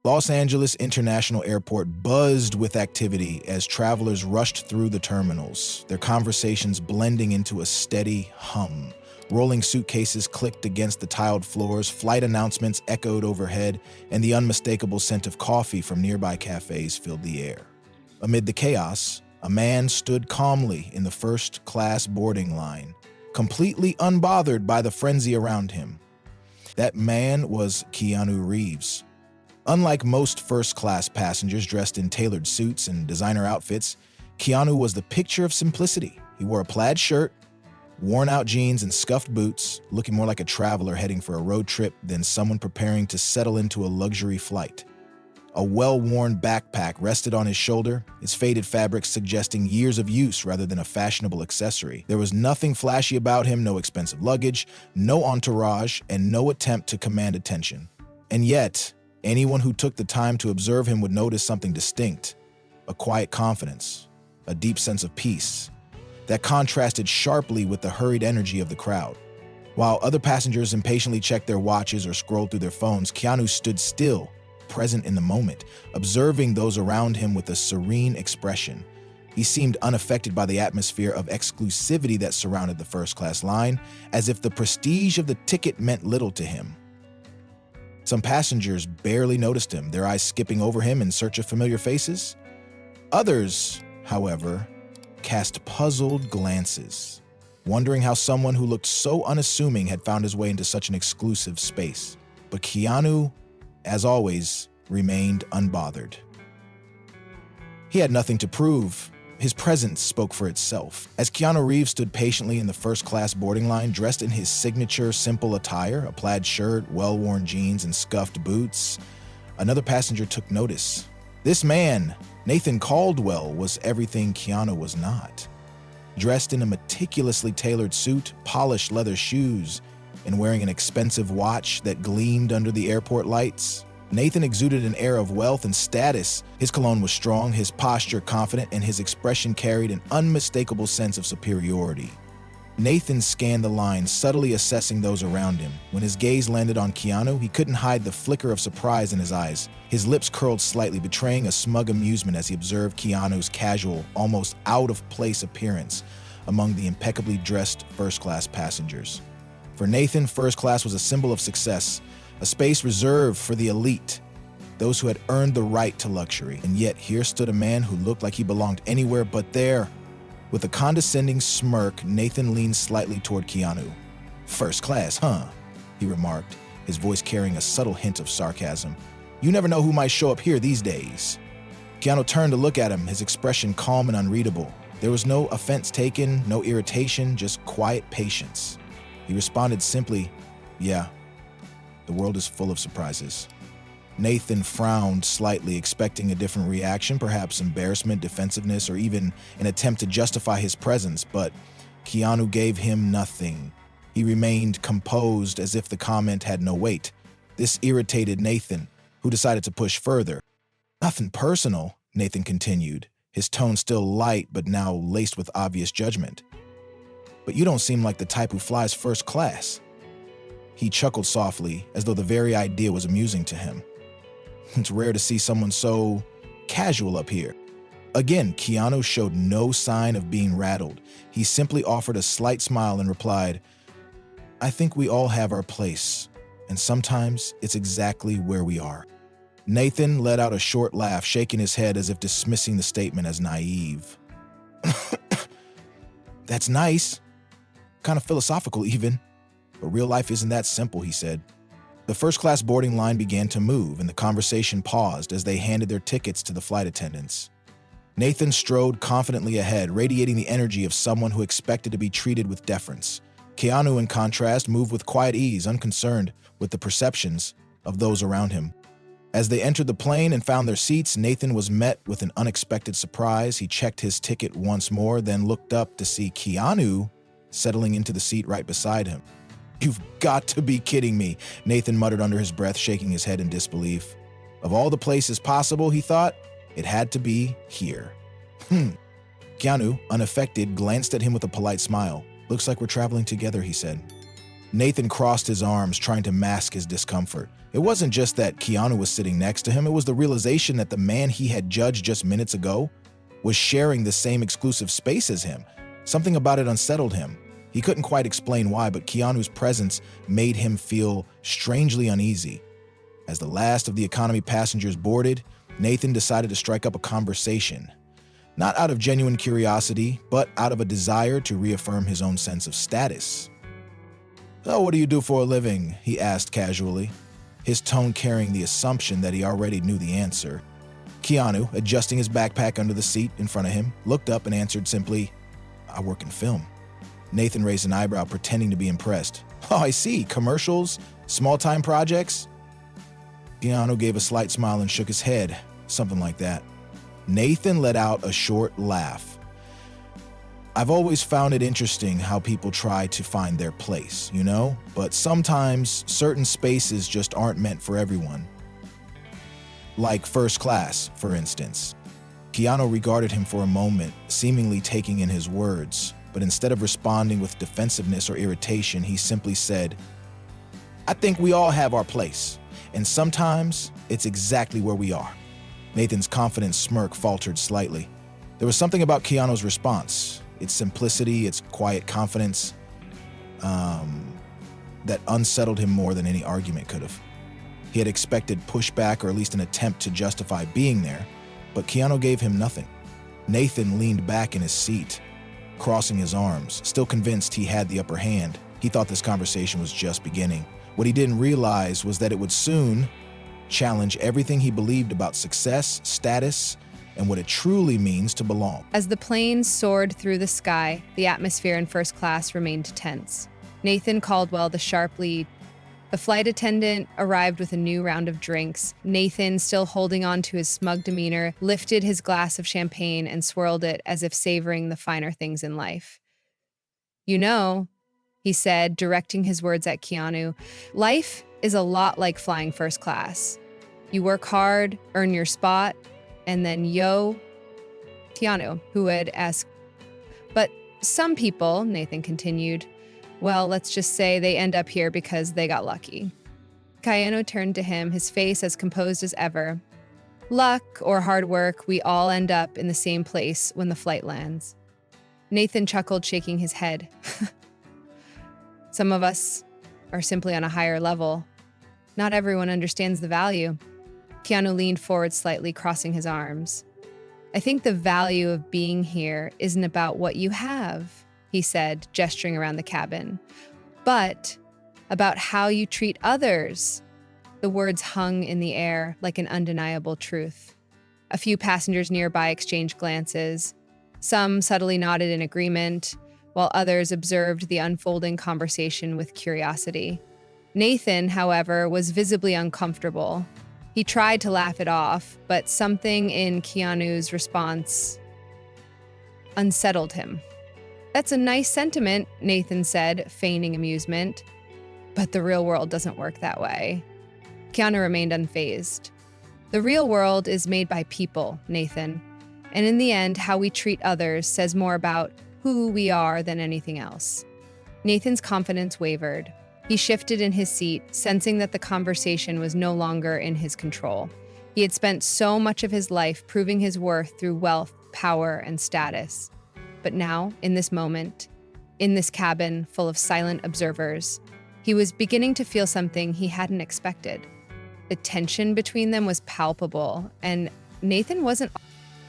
Los Angeles International Airport buzzed with activity as travelers rushed through the terminals, their conversations blending into a steady hum. Rolling suitcases clicked against the tiled floors, flight announcements echoed overhead, and the unmistakable scent of coffee from nearby cafes filled the air. Amid the chaos, a man stood calmly in the first-class boarding line, completely unbothered by the frenzy around him. That man was Keanu Reeves. Unlike most first-class passengers dressed in tailored suits and designer outfits, Keanu was the picture of simplicity. He wore a plaid shirt, worn-out jeans, and scuffed boots, looking more like a traveler heading for a road trip than someone preparing to settle into a luxury flight. A well-worn backpack rested on his shoulder, its faded fabric suggesting years of use rather than a fashionable accessory. There was nothing flashy about him, no expensive luggage, no entourage, and no attempt to command attention. And yet, anyone who took the time to observe him would notice something distinct: a quiet confidence, a deep sense of peace, that contrasted sharply with the hurried energy of the crowd. While other passengers impatiently checked their watches or scrolled through their phones, Keanu stood still, present in the moment, observing those around him with a serene expression. He seemed unaffected by the atmosphere of exclusivity that surrounded the first-class line, as if the prestige of the ticket meant little to him. Some passengers barely noticed him, their eyes skipping over him in search of familiar faces. Others, however, cast puzzled glances, wondering how someone who looked so unassuming had found his way into such an exclusive space. But Keanu, as always, remained unbothered. He had nothing to prove. His presence spoke for itself. As Keanu Reeves stood patiently in the first-class boarding line, dressed in his signature simple attire, a plaid shirt, well-worn jeans, and scuffed boots, another passenger took notice. This man, Nathan Caldwell, was everything Keanu was not. Dressed in a meticulously tailored suit, polished leather shoes, and wearing an expensive watch that gleamed under the airport lights, Nathan exuded an air of wealth and status. His cologne was strong, his posture confident, and his expression carried an unmistakable sense of superiority. Nathan scanned the line, subtly assessing those around him. When his gaze landed on Keanu, he couldn't hide the flicker of surprise in his eyes. His lips curled slightly, betraying a smug amusement as he observed Keanu's casual, almost out-of-place appearance among the impeccably dressed first-class passengers. For Nathan, first class was a symbol of success, a space reserved for the elite, those who had earned the right to luxury. And yet here stood a man who looked like he belonged anywhere but there. With a condescending smirk, Nathan leaned slightly toward Keanu. "First class, huh?" he remarked, his voice carrying a subtle hint of sarcasm. "You never know who might show up here these days." Keanu turned to look at him, his expression calm and unreadable. There was no offense taken, no irritation, just quiet patience. He responded simply, "Yeah, the world is full of surprises." Nathan frowned slightly, expecting a different reaction, perhaps embarrassment, defensiveness, or even an attempt to justify his presence, but Keanu gave him nothing. He remained composed as if the comment had no weight. This irritated Nathan, who decided to push further. "Nothing personal," Nathan continued, his tone still light but now laced with obvious judgment. "But you don't seem like the type who flies first class." He chuckled softly, as though the very idea was amusing to him. "It's rare to see someone so casual up here." Again, Keanu showed no sign of being rattled. He simply offered a slight smile and replied, "I think we all have our place, and sometimes it's exactly where we are." Nathan let out a short laugh, shaking his head as if dismissing the statement as naive. "That's nice. Kind of philosophical even. But real life isn't that simple," he said. The first-class boarding line began to move, and the conversation paused as they handed their tickets to the flight attendants. Nathan strode confidently ahead, radiating the energy of someone who expected to be treated with deference. Keanu, in contrast, moved with quiet ease, unconcerned with the perceptions of those around him. As they entered the plane and found their seats, Nathan was met with an unexpected surprise. He checked his ticket once more, then looked up to see Keanu settling into the seat right beside him. "You've got to be kidding me," Nathan muttered under his breath, shaking his head in disbelief. Of all the places possible, he thought, it had to be here. Keanu, unaffected, glanced at him with a polite smile. "Looks like we're traveling together," he said. Nathan crossed his arms, trying to mask his discomfort. It wasn't just that Keanu was sitting next to him, it was the realization that the man he had judged just minutes ago was sharing the same exclusive space as him. Something about it unsettled him. He couldn't quite explain why, but Keanu's presence made him feel strangely uneasy. As the last of the economy passengers boarded, Nathan decided to strike up a conversation. Not out of genuine curiosity, but out of a desire to reaffirm his own sense of status. "So what do you do for a living?" he asked casually, his tone carrying the assumption that he already knew the answer. Keanu, adjusting his backpack under the seat in front of him, looked up and answered simply, "I work in film." Nathan raised an eyebrow, pretending to be impressed. "Oh, I see. Commercials? Small-time projects?" Keanu gave a slight smile and shook his head. Something like that. Nathan let out a short laugh. "I've always found it interesting how people try to find their place, But sometimes certain spaces just aren't meant for everyone. Like first class, for instance." Keanu regarded him for a moment, seemingly taking in his words, but instead of responding with defensiveness or irritation, he simply said, "I think we all have our place, and sometimes it's exactly where we are." Nathan's confident smirk faltered slightly. There was something about Keanu's response, its simplicity, its quiet confidence, that unsettled him more than any argument could have. He had expected pushback or at least an attempt to justify being there, but Keanu gave him nothing. Nathan leaned back in his seat, crossing his arms, still convinced he had the upper hand. He thought this conversation was just beginning. What he didn't realize was that it would soon challenge everything he believed about success, status, and what it truly means to belong. As the plane soared through the sky, the atmosphere in first class remained tense. Nathan Caldwell, the flight attendant, arrived with a new round of drinks. Nathan, still holding on to his smug demeanor, lifted his glass of champagne and swirled it as if savoring the finer things in life. He said, directing his words at Keanu, "Life is a lot like flying first class. You work hard, earn your spot, and then Keanu, who would ask, but some people," Nathan continued, "well, let's just say they end up here because they got lucky." Keanu turned to him, his face as composed as ever. "Luck or hard work, we all end up in the same place when the flight lands." Nathan chuckled, shaking his head. "Some of us are simply on a higher level. Not everyone understands the value." Keanu leaned forward slightly, crossing his arms. "I think the value of being here isn't about what you have," he said, gesturing around the cabin, "but about how you treat others." The words hung in the air like an undeniable truth. A few passengers nearby exchanged glances. Some subtly nodded in agreement, while others observed the unfolding conversation with curiosity. Nathan, however, was visibly uncomfortable. He tried to laugh it off, but something in Keanu's response unsettled him. "That's a nice sentiment," Nathan said, feigning amusement. "But the real world doesn't work that way." Keanu remained unfazed. "The real world is made by people, Nathan. And in the end, how we treat others says more about who we are than anything else." Nathan's confidence wavered. He shifted in his seat, sensing that the conversation was no longer in his control. He had spent so much of his life proving his worth through wealth, power, and status. But now, in this moment, in this cabin full of silent observers, he was beginning to feel something he hadn't expected. The tension between them was palpable, and Nathan wasn't...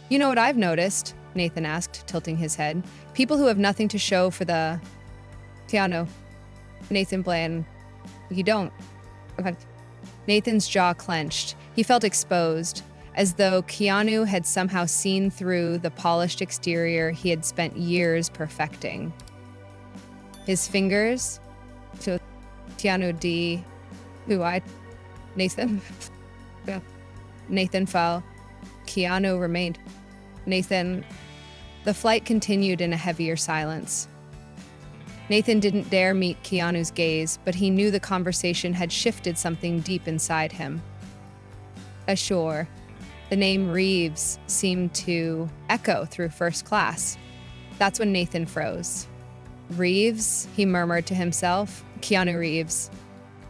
"You know what I've noticed?" Nathan asked, tilting his head. "People who have nothing to show for the..." "Keanu." Nathan bland. "You don't." Okay. Nathan's jaw clenched. He felt exposed, as though Keanu had somehow seen through the polished exterior he had spent years perfecting. His fingers to Keanu D. Who I... Nathan. Nathan fell. Keanu remained. Nathan... The flight continued in a heavier silence. Nathan didn't dare meet Keanu's gaze, but he knew the conversation had shifted something deep inside him. Ashore, the name Reeves seemed to echo through first class. That's when Nathan froze. Reeves, he murmured to himself. Keanu Reeves.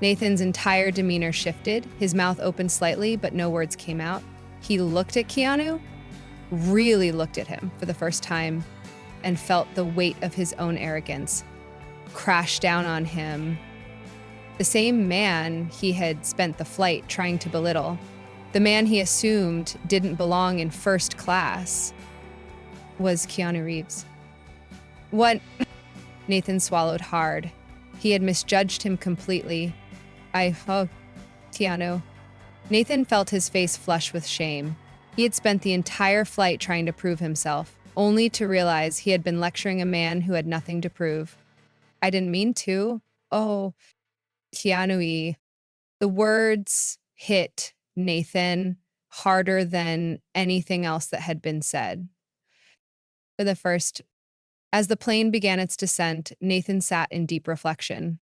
Nathan's entire demeanor shifted. His mouth opened slightly, but no words came out. He looked at Keanu, really looked at him for the first time, and felt the weight of his own arrogance crash down on him. The same man he had spent the flight trying to belittle, the man he assumed didn't belong in first class, was Keanu Reeves. What? Nathan swallowed hard. He had misjudged him completely. Keanu. Nathan felt his face flush with shame. He had spent the entire flight trying to prove himself, only to realize he had been lecturing a man who had nothing to prove. I didn't mean to. Oh, Keanu-y. The words hit Nathan harder than anything else that had been said. As the plane began its descent, Nathan sat in deep reflection.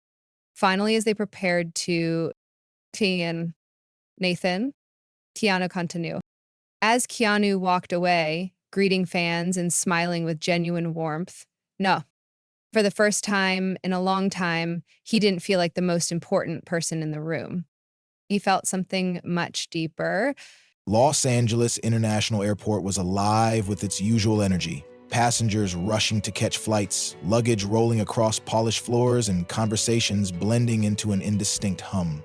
Finally, as they prepared to Nathan, Keanu continued. As Keanu walked away, greeting fans and smiling with genuine warmth, no, for the first time in a long time, he didn't feel like the most important person in the room. He felt something much deeper. Los Angeles International Airport was alive with its usual energy. Passengers rushing to catch flights, luggage rolling across polished floors, and conversations blending into an indistinct hum.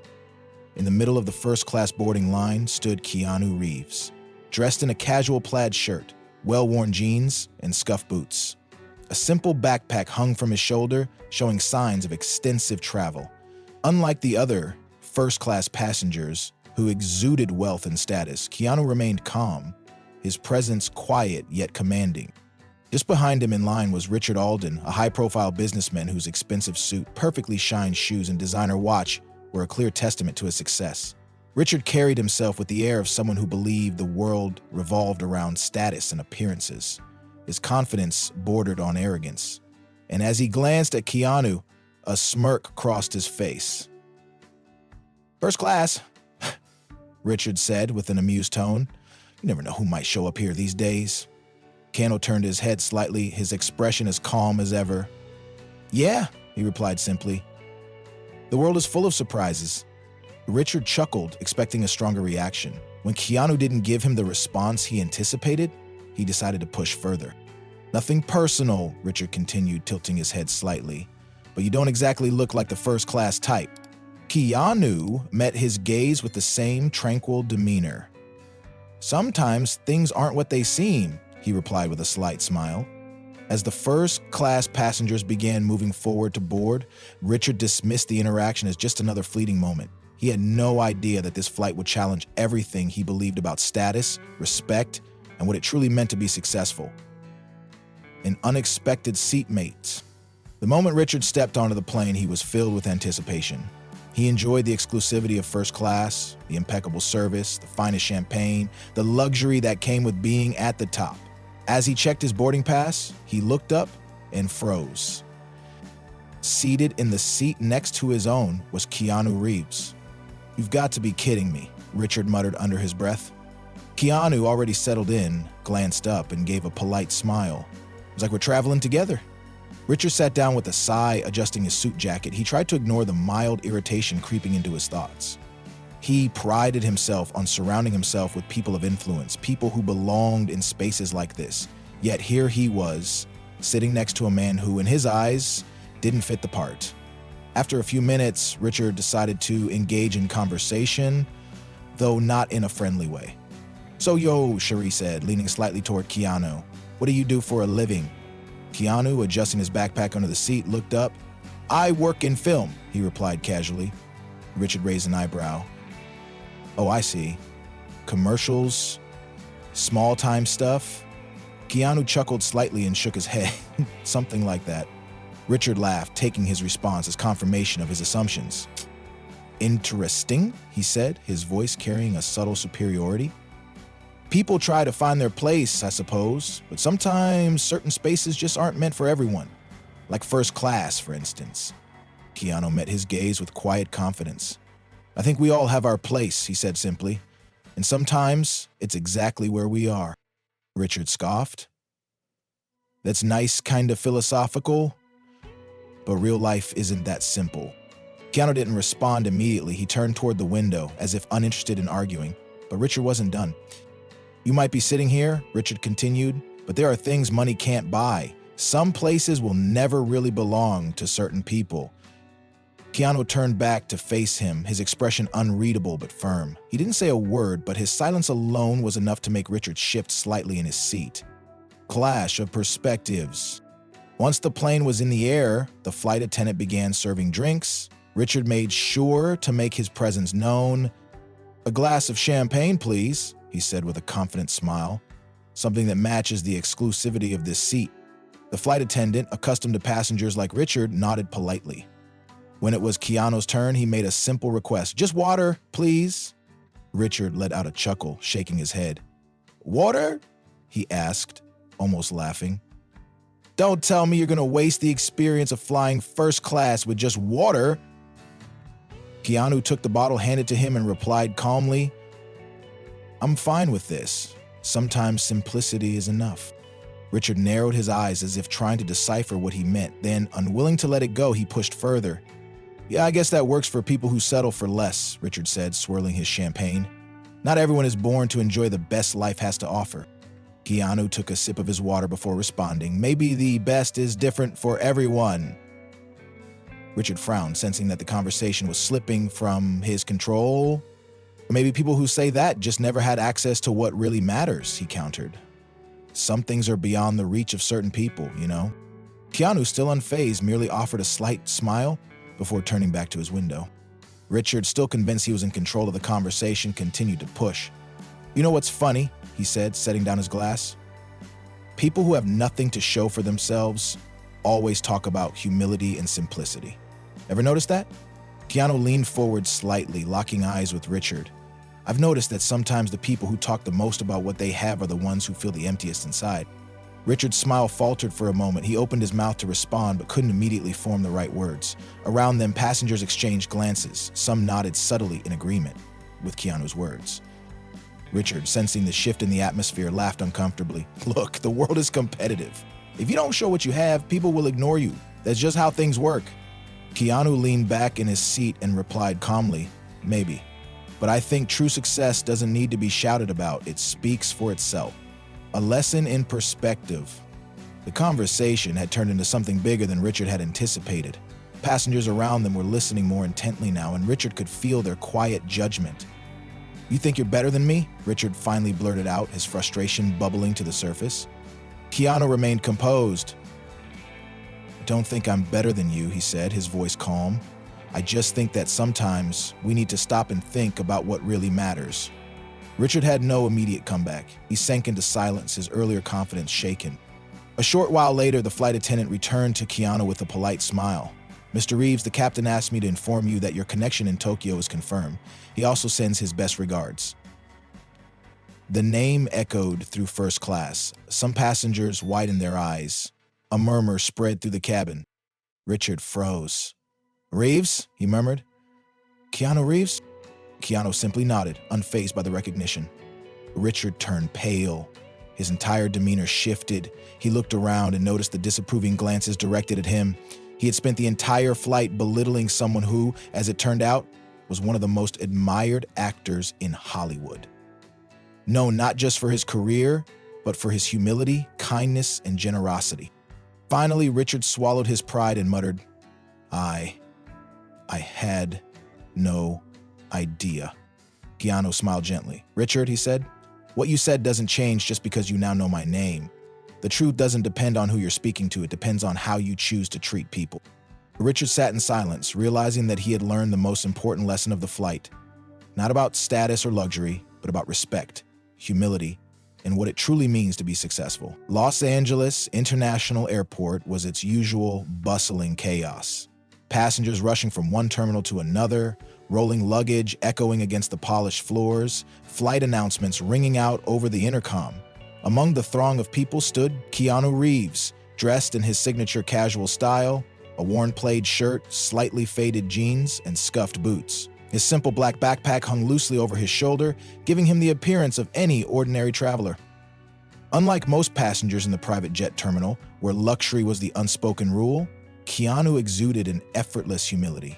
In the middle of the first-class boarding line stood Keanu Reeves, dressed in a casual plaid shirt, well-worn jeans, and scuffed boots. A simple backpack hung from his shoulder, showing signs of extensive travel. Unlike the other first-class passengers who exuded wealth and status, Keanu remained calm, his presence quiet yet commanding. Just behind him in line was Richard Alden, a high-profile businessman whose expensive suit, perfectly shined shoes, and designer watch were a clear testament to his success. Richard carried himself with the air of someone who believed the world revolved around status and appearances. His confidence bordered on arrogance. And as he glanced at Keanu, a smirk crossed his face. "First class," Richard said with an amused tone. "You never know who might show up here these days." Keanu turned his head slightly, his expression as calm as ever. "Yeah," he replied simply. "The world is full of surprises." Richard chuckled, expecting a stronger reaction. When Keanu didn't give him the response he anticipated, he decided to push further. "Nothing personal," Richard continued, tilting his head slightly, "but you don't exactly look like the first-class type." Keanu met his gaze with the same tranquil demeanor. "Sometimes things aren't what they seem," he replied with a slight smile. As the first-class passengers began moving forward to board, Richard dismissed the interaction as just another fleeting moment. He had no idea that this flight would challenge everything he believed about status, respect, and what it truly meant to be successful. An unexpected seatmate. The moment Richard stepped onto the plane, he was filled with anticipation. He enjoyed the exclusivity of first class, the impeccable service, the finest champagne, the luxury that came with being at the top. As he checked his boarding pass, he looked up and froze. Seated in the seat next to his own was Keanu Reeves. "You've got to be kidding me," Richard muttered under his breath. Keanu, already settled in, glanced up and gave a polite smile. "It was like we're traveling together." Richard sat down with a sigh, adjusting his suit jacket. He tried to ignore the mild irritation creeping into his thoughts. He prided himself on surrounding himself with people of influence, people who belonged in spaces like this. Yet here he was, sitting next to a man who, in his eyes, didn't fit the part. After a few minutes, Richard decided to engage in conversation, though not in a friendly way. "So yo," Cherie said, leaning slightly toward Keanu. "What do you do for a living?" Keanu, adjusting his backpack under the seat, looked up. "I work in film," he replied casually. Richard raised an eyebrow. "Oh, I see. Commercials? Small-time stuff?" Keanu chuckled slightly and shook his head. "Something like that." Richard laughed, taking his response as confirmation of his assumptions. "Interesting," he said, his voice carrying a subtle superiority. "People try to find their place, I suppose, but sometimes certain spaces just aren't meant for everyone. Like first class, for instance." Keanu met his gaze with quiet confidence. "I think we all have our place," he said simply, "and sometimes it's exactly where we are." Richard scoffed. "That's nice, kind of philosophical." but real life isn't that simple. Keanu didn't respond immediately. He turned toward the window, as if uninterested in arguing, but Richard wasn't done. "You might be sitting here," Richard continued, "but there are things money can't buy. Some places will never really belong to certain people." Keanu turned back to face him, his expression unreadable but firm. He didn't say a word, but his silence alone was enough to make Richard shift slightly in his seat. Clash of perspectives. Once the plane was in the air, the flight attendant began serving drinks. Richard made sure to make his presence known. "A glass of champagne, please," he said with a confident smile, something that matches the exclusivity of this seat. The flight attendant, accustomed to passengers like Richard, nodded politely. When it was Keanu's turn, he made a simple request. "Just water, please." Richard let out a chuckle, shaking his head. "Water?" he asked, almost laughing. "Don't tell me you're going to waste the experience of flying first class with just water." Keanu took the bottle handed to him and replied calmly, "I'm fine with this. Sometimes simplicity is enough." Richard narrowed his eyes as if trying to decipher what he meant. Then, unwilling to let it go, he pushed further. "Yeah, I guess that works for people who settle for less," Richard said, swirling his champagne. "Not everyone is born to enjoy the best life has to offer." Keanu took a sip of his water before responding, "Maybe the best is different for everyone." Richard frowned, sensing that the conversation was slipping from his control. "Or maybe people who say that just never had access to what really matters," he countered. "Some things are beyond the reach of certain people, you know?" Keanu, still unfazed, merely offered a slight smile before turning back to his window. Richard, still convinced he was in control of the conversation, continued to push. "You know what's funny?" he said, setting down his glass. "People who have nothing to show for themselves always talk about humility and simplicity. Ever notice that?" Keanu leaned forward slightly, locking eyes with Richard. "I've noticed that sometimes the people who talk the most about what they have are the ones who feel the emptiest inside." Richard's smile faltered for a moment. He opened his mouth to respond, but couldn't immediately form the right words. Around them, passengers exchanged glances. Some nodded subtly in agreement with Keanu's words. Richard, sensing the shift in the atmosphere, laughed uncomfortably. "Look, the world is competitive. If you don't show what you have, people will ignore you. That's just how things work." Keanu leaned back in his seat and replied calmly, "Maybe. But I think true success doesn't need to be shouted about. It speaks for itself." A lesson in perspective. The conversation had turned into something bigger than Richard had anticipated. Passengers around them were listening more intently now, and Richard could feel their quiet judgment. "You think you're better than me?" Richard finally blurted out, his frustration bubbling to the surface. Keanu remained composed. "I don't think I'm better than you," he said, his voice calm. "I just think that sometimes we need to stop and think about what really matters." Richard had no immediate comeback. He sank into silence, his earlier confidence shaken. A short while later, the flight attendant returned to Keanu with a polite smile. "Mr. Reeves, the captain asked me to inform you that your connection in Tokyo is confirmed. He also sends his best regards." The name echoed through first class. Some passengers widened their eyes. A murmur spread through the cabin. Richard froze. "Reeves?" he murmured. "Keanu Reeves?" Keanu simply nodded, unfazed by the recognition. Richard turned pale. His entire demeanor shifted. He looked around and noticed the disapproving glances directed at him. He had spent the entire flight belittling someone who, as it turned out, was one of the most admired actors in Hollywood. Known not just for his career, but for his humility, kindness, and generosity. Finally, Richard swallowed his pride and muttered, I had no idea." Keanu smiled gently. "Richard," he said, "what you said doesn't change just because you now know my name. The truth doesn't depend on who you're speaking to. It depends on how you choose to treat people." Richard sat in silence, realizing that he had learned the most important lesson of the flight. Not about status or luxury, but about respect, humility, and what it truly means to be successful. Los Angeles International Airport was its usual bustling chaos. Passengers rushing from one terminal to another, rolling luggage echoing against the polished floors, flight announcements ringing out over the intercom. Among the throng of people stood Keanu Reeves, dressed in his signature casual style, a worn plaid shirt, slightly faded jeans, and scuffed boots. His simple black backpack hung loosely over his shoulder, giving him the appearance of any ordinary traveler. Unlike most passengers in the private jet terminal, where luxury was the unspoken rule, Keanu exuded an effortless humility.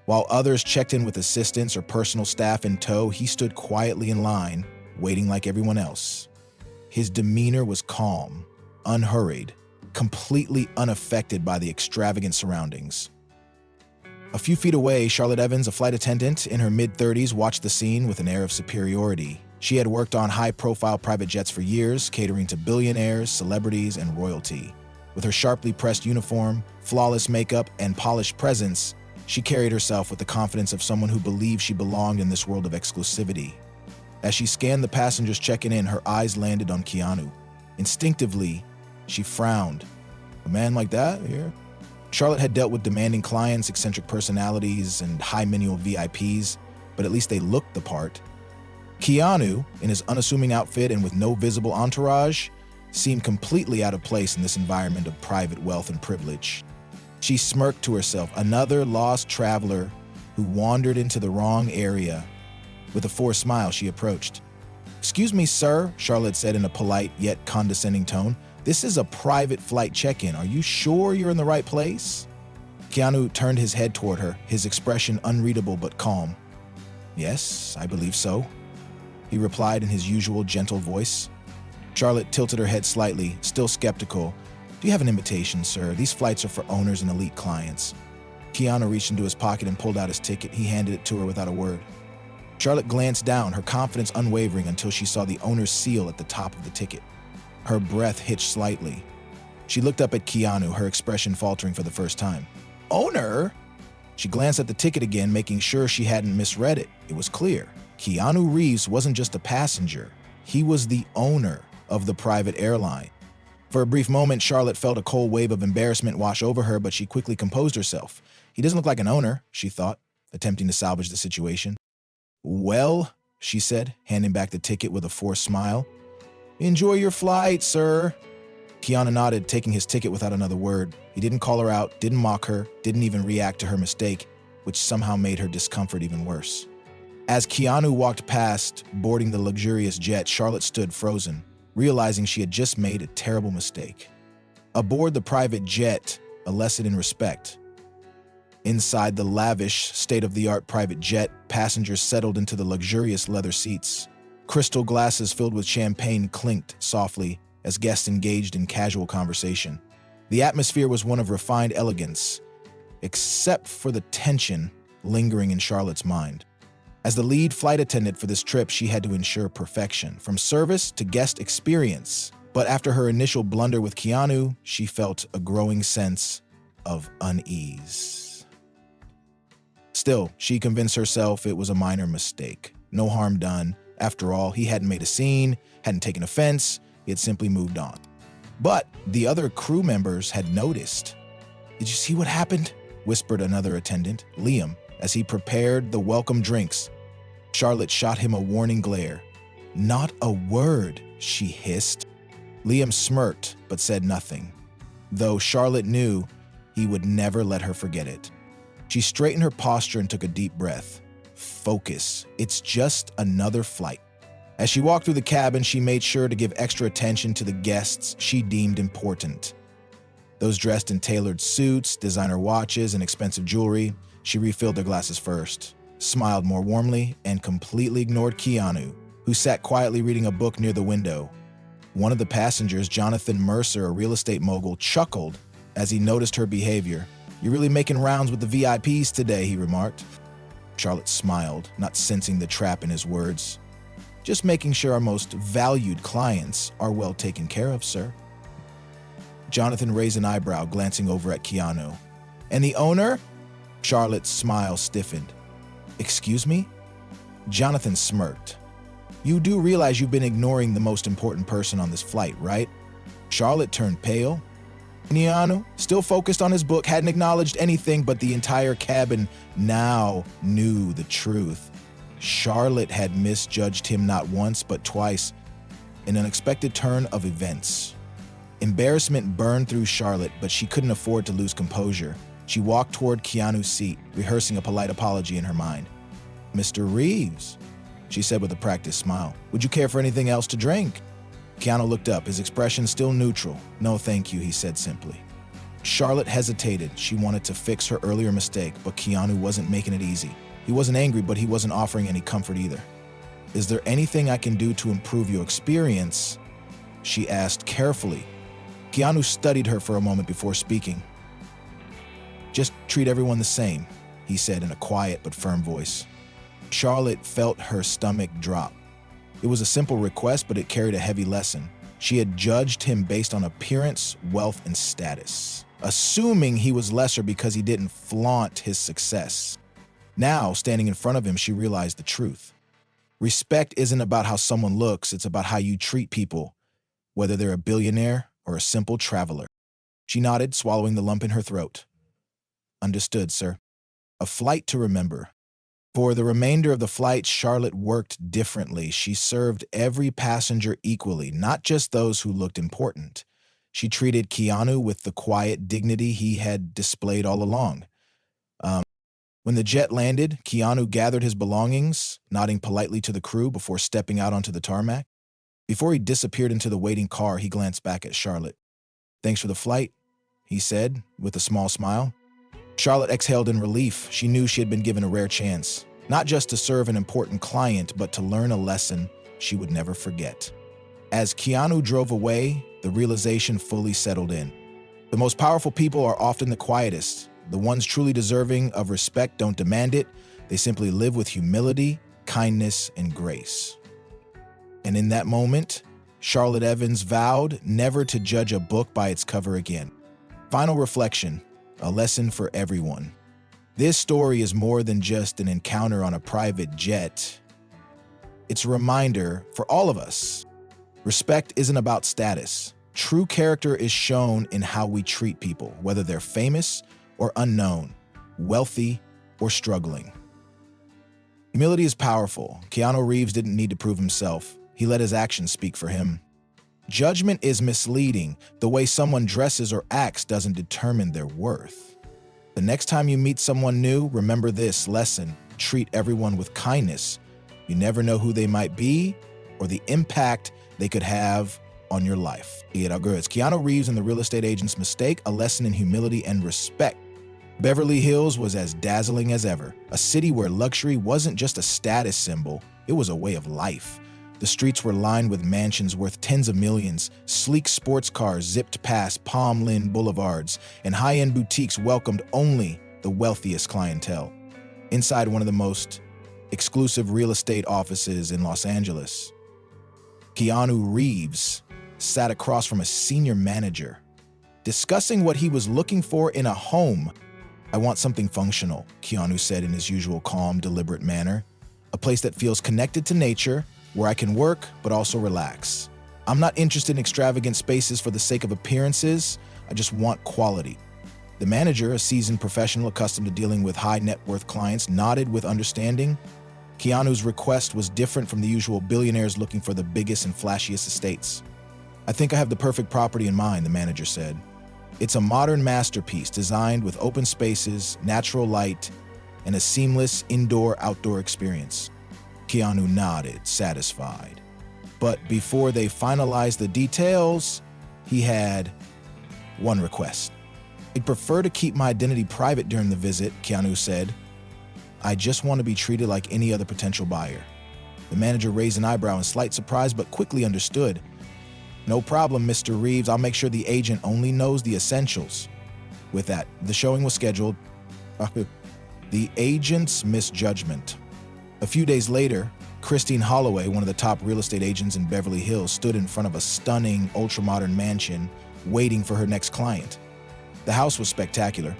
While others checked in with assistants or personal staff in tow, he stood quietly in line, waiting like everyone else. His demeanor was calm, unhurried, completely unaffected by the extravagant surroundings. A few feet away, Charlotte Evans, a flight attendant in her mid-30s, watched the scene with an air of superiority. She had worked on high-profile private jets for years, catering to billionaires, celebrities, and royalty. With her sharply pressed uniform, flawless makeup, and polished presence, she carried herself with the confidence of someone who believed she belonged in this world of exclusivity. As she scanned the passengers checking in, her eyes landed on Keanu. Instinctively, she frowned. A man like that here? Charlotte had dealt with demanding clients, eccentric personalities, and high-menu VIPs, but at least they looked the part. Keanu, in his unassuming outfit and with no visible entourage, seemed completely out of place in this environment of private wealth and privilege. She smirked to herself, another lost traveler who wandered into the wrong area. With a forced smile, she approached. "Excuse me, sir," Charlotte said in a polite yet condescending tone. "This is a private flight check-in. Are you sure you're in the right place?" Keanu turned his head toward her, his expression unreadable but calm. "Yes, I believe so," he replied in his usual gentle voice. Charlotte tilted her head slightly, still skeptical. "Do you have an invitation, sir? These flights are for owners and elite clients." Keanu reached into his pocket and pulled out his ticket. He handed it to her without a word. Charlotte glanced down, her confidence unwavering until she saw the owner's seal at the top of the ticket. Her breath hitched slightly. She looked up at Keanu, her expression faltering for the first time. "Owner?" She glanced at the ticket again, making sure she hadn't misread it. It was clear. Keanu Reeves wasn't just a passenger. He was the owner of the private airline. For a brief moment, Charlotte felt a cold wave of embarrassment wash over her, but she quickly composed herself. "He doesn't look like an owner," she thought, attempting to salvage the situation. "Well," she said, handing back the ticket with a forced smile. "Enjoy your flight, sir." Keanu nodded, taking his ticket without another word. He didn't call her out, didn't mock her, didn't even react to her mistake, which somehow made her discomfort even worse. As Keanu walked past, boarding the luxurious jet, Charlotte stood frozen, realizing she had just made a terrible mistake. Aboard the private jet, a lesson in respect. Inside the lavish, state-of-the-art private jet, passengers settled into the luxurious leather seats. Crystal glasses filled with champagne clinked softly as guests engaged in casual conversation. The atmosphere was one of refined elegance, except for the tension lingering in Charlotte's mind. As the lead flight attendant for this trip, she had to ensure perfection, from service to guest experience. But after her initial blunder with Keanu, she felt a growing sense of unease. Still, she convinced herself it was a minor mistake. No harm done. After all, he hadn't made a scene, hadn't taken offense, he had simply moved on. But the other crew members had noticed. "Did you see what happened?" whispered another attendant, Liam, as he prepared the welcome drinks. Charlotte shot him a warning glare. "Not a word," she hissed. Liam smirked but said nothing, though Charlotte knew he would never let her forget it. She straightened her posture and took a deep breath. Focus. It's just another flight. As she walked through the cabin, she made sure to give extra attention to the guests she deemed important. Those dressed in tailored suits, designer watches, and expensive jewelry, she refilled their glasses first, smiled more warmly, and completely ignored Keanu, who sat quietly reading a book near the window. One of the passengers, Jonathan Mercer, a real estate mogul, chuckled as he noticed her behavior. "You're really making rounds with the VIPs today," he remarked. Charlotte smiled, not sensing the trap in his words. "Just making sure our most valued clients are well taken care of, sir." Jonathan raised an eyebrow, glancing over at Keanu. "And the owner?" Charlotte's smile stiffened. "Excuse me?" Jonathan smirked. "You do realize you've been ignoring the most important person on this flight, right?" Charlotte turned pale. Keanu, still focused on his book, hadn't acknowledged anything, but the entire cabin now knew the truth. Charlotte had misjudged him not once, but twice, an unexpected turn of events. Embarrassment burned through Charlotte, but she couldn't afford to lose composure. She walked toward Keanu's seat, rehearsing a polite apology in her mind. "Mr. Reeves," she said with a practiced smile, "would you care for anything else to drink?" Keanu looked up, his expression still neutral. "No, thank you," he said simply. Charlotte hesitated. She wanted to fix her earlier mistake, but Keanu wasn't making it easy. He wasn't angry, but he wasn't offering any comfort either. "Is there anything I can do to improve your experience?" she asked carefully. Keanu studied her for a moment before speaking. "Just treat everyone the same," he said in a quiet but firm voice. Charlotte felt her stomach drop. It was a simple request, but it carried a heavy lesson. She had judged him based on appearance, wealth, and status, assuming he was lesser because he didn't flaunt his success. Now, standing in front of him, she realized the truth. Respect isn't about how someone looks, it's about how you treat people, whether they're a billionaire or a simple traveler. She nodded, swallowing the lump in her throat. "Understood, sir." A flight to remember. For the remainder of the flight, Charlotte worked differently. She served every passenger equally, not just those who looked important. She treated Keanu with the quiet dignity he had displayed all along. When the jet landed, Keanu gathered his belongings, nodding politely to the crew before stepping out onto the tarmac. Before he disappeared into the waiting car, he glanced back at Charlotte. "Thanks for the flight," he said, with a small smile. Charlotte exhaled in relief. She knew she had been given a rare chance, not just to serve an important client, but to learn a lesson she would never forget. As Keanu drove away, the realization fully settled in. The most powerful people are often the quietest. The ones truly deserving of respect don't demand it. They simply live with humility, kindness, and grace. And in that moment, Charlotte Evans vowed never to judge a book by its cover again. Final reflection, a lesson for everyone. This story is more than just an encounter on a private jet. It's a reminder for all of us. Respect isn't about status. True character is shown in how we treat people, whether they're famous or unknown, wealthy or struggling. Humility is powerful. Keanu Reeves didn't need to prove himself. He let his actions speak for him. Judgment is misleading. The way someone dresses or acts doesn't determine their worth. The next time you meet someone new, remember this lesson: treat everyone with kindness. You never know who they might be or the impact they could have on your life. It's Keanu Reeves and the Real Estate Agent's Mistake, a lesson in humility and respect. Beverly Hills was as dazzling as ever, a city where luxury wasn't just a status symbol, it was a way of life. The streets were lined with mansions worth tens of millions, sleek sports cars zipped past Palm Lynn boulevards, and high-end boutiques welcomed only the wealthiest clientele. Inside one of the most exclusive real estate offices in Los Angeles, Keanu Reeves sat across from a senior manager, discussing what he was looking for in a home. "I want something functional," Keanu said in his usual calm, deliberate manner. "A place that feels connected to nature, where I can work but also relax. I'm not interested in extravagant spaces for the sake of appearances. I just want quality." The manager, a seasoned professional accustomed to dealing with high net worth clients, nodded with understanding. Keanu's request was different from the usual billionaires looking for the biggest and flashiest estates. "I think I have the perfect property in mind," the manager said. "It's a modern masterpiece designed with open spaces, natural light, and a seamless indoor-outdoor experience." Keanu nodded, satisfied. But before they finalized the details, he had one request. "I'd prefer to keep my identity private during the visit," Keanu said. "I just want to be treated like any other potential buyer." The manager raised an eyebrow in slight surprise, but quickly understood. "No problem, Mr. Reeves. I'll make sure the agent only knows the essentials." With that, the showing was scheduled. The agent's misjudgment. A few days later, Christine Holloway, one of the top real estate agents in Beverly Hills, stood in front of a stunning, ultra-modern mansion, waiting for her next client. The house was spectacular.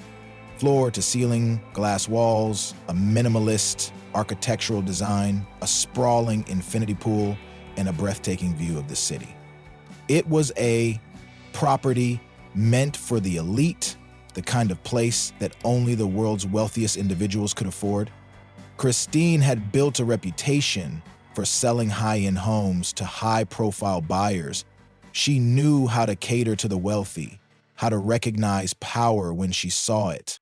Floor-to-ceiling, glass walls, a minimalist architectural design, a sprawling infinity pool, and a breathtaking view of the city. It was a property meant for the elite, the kind of place that only the world's wealthiest individuals could afford. Christine had built a reputation for selling high-end homes to high-profile buyers. She knew how to cater to the wealthy, how to recognize power when she saw it.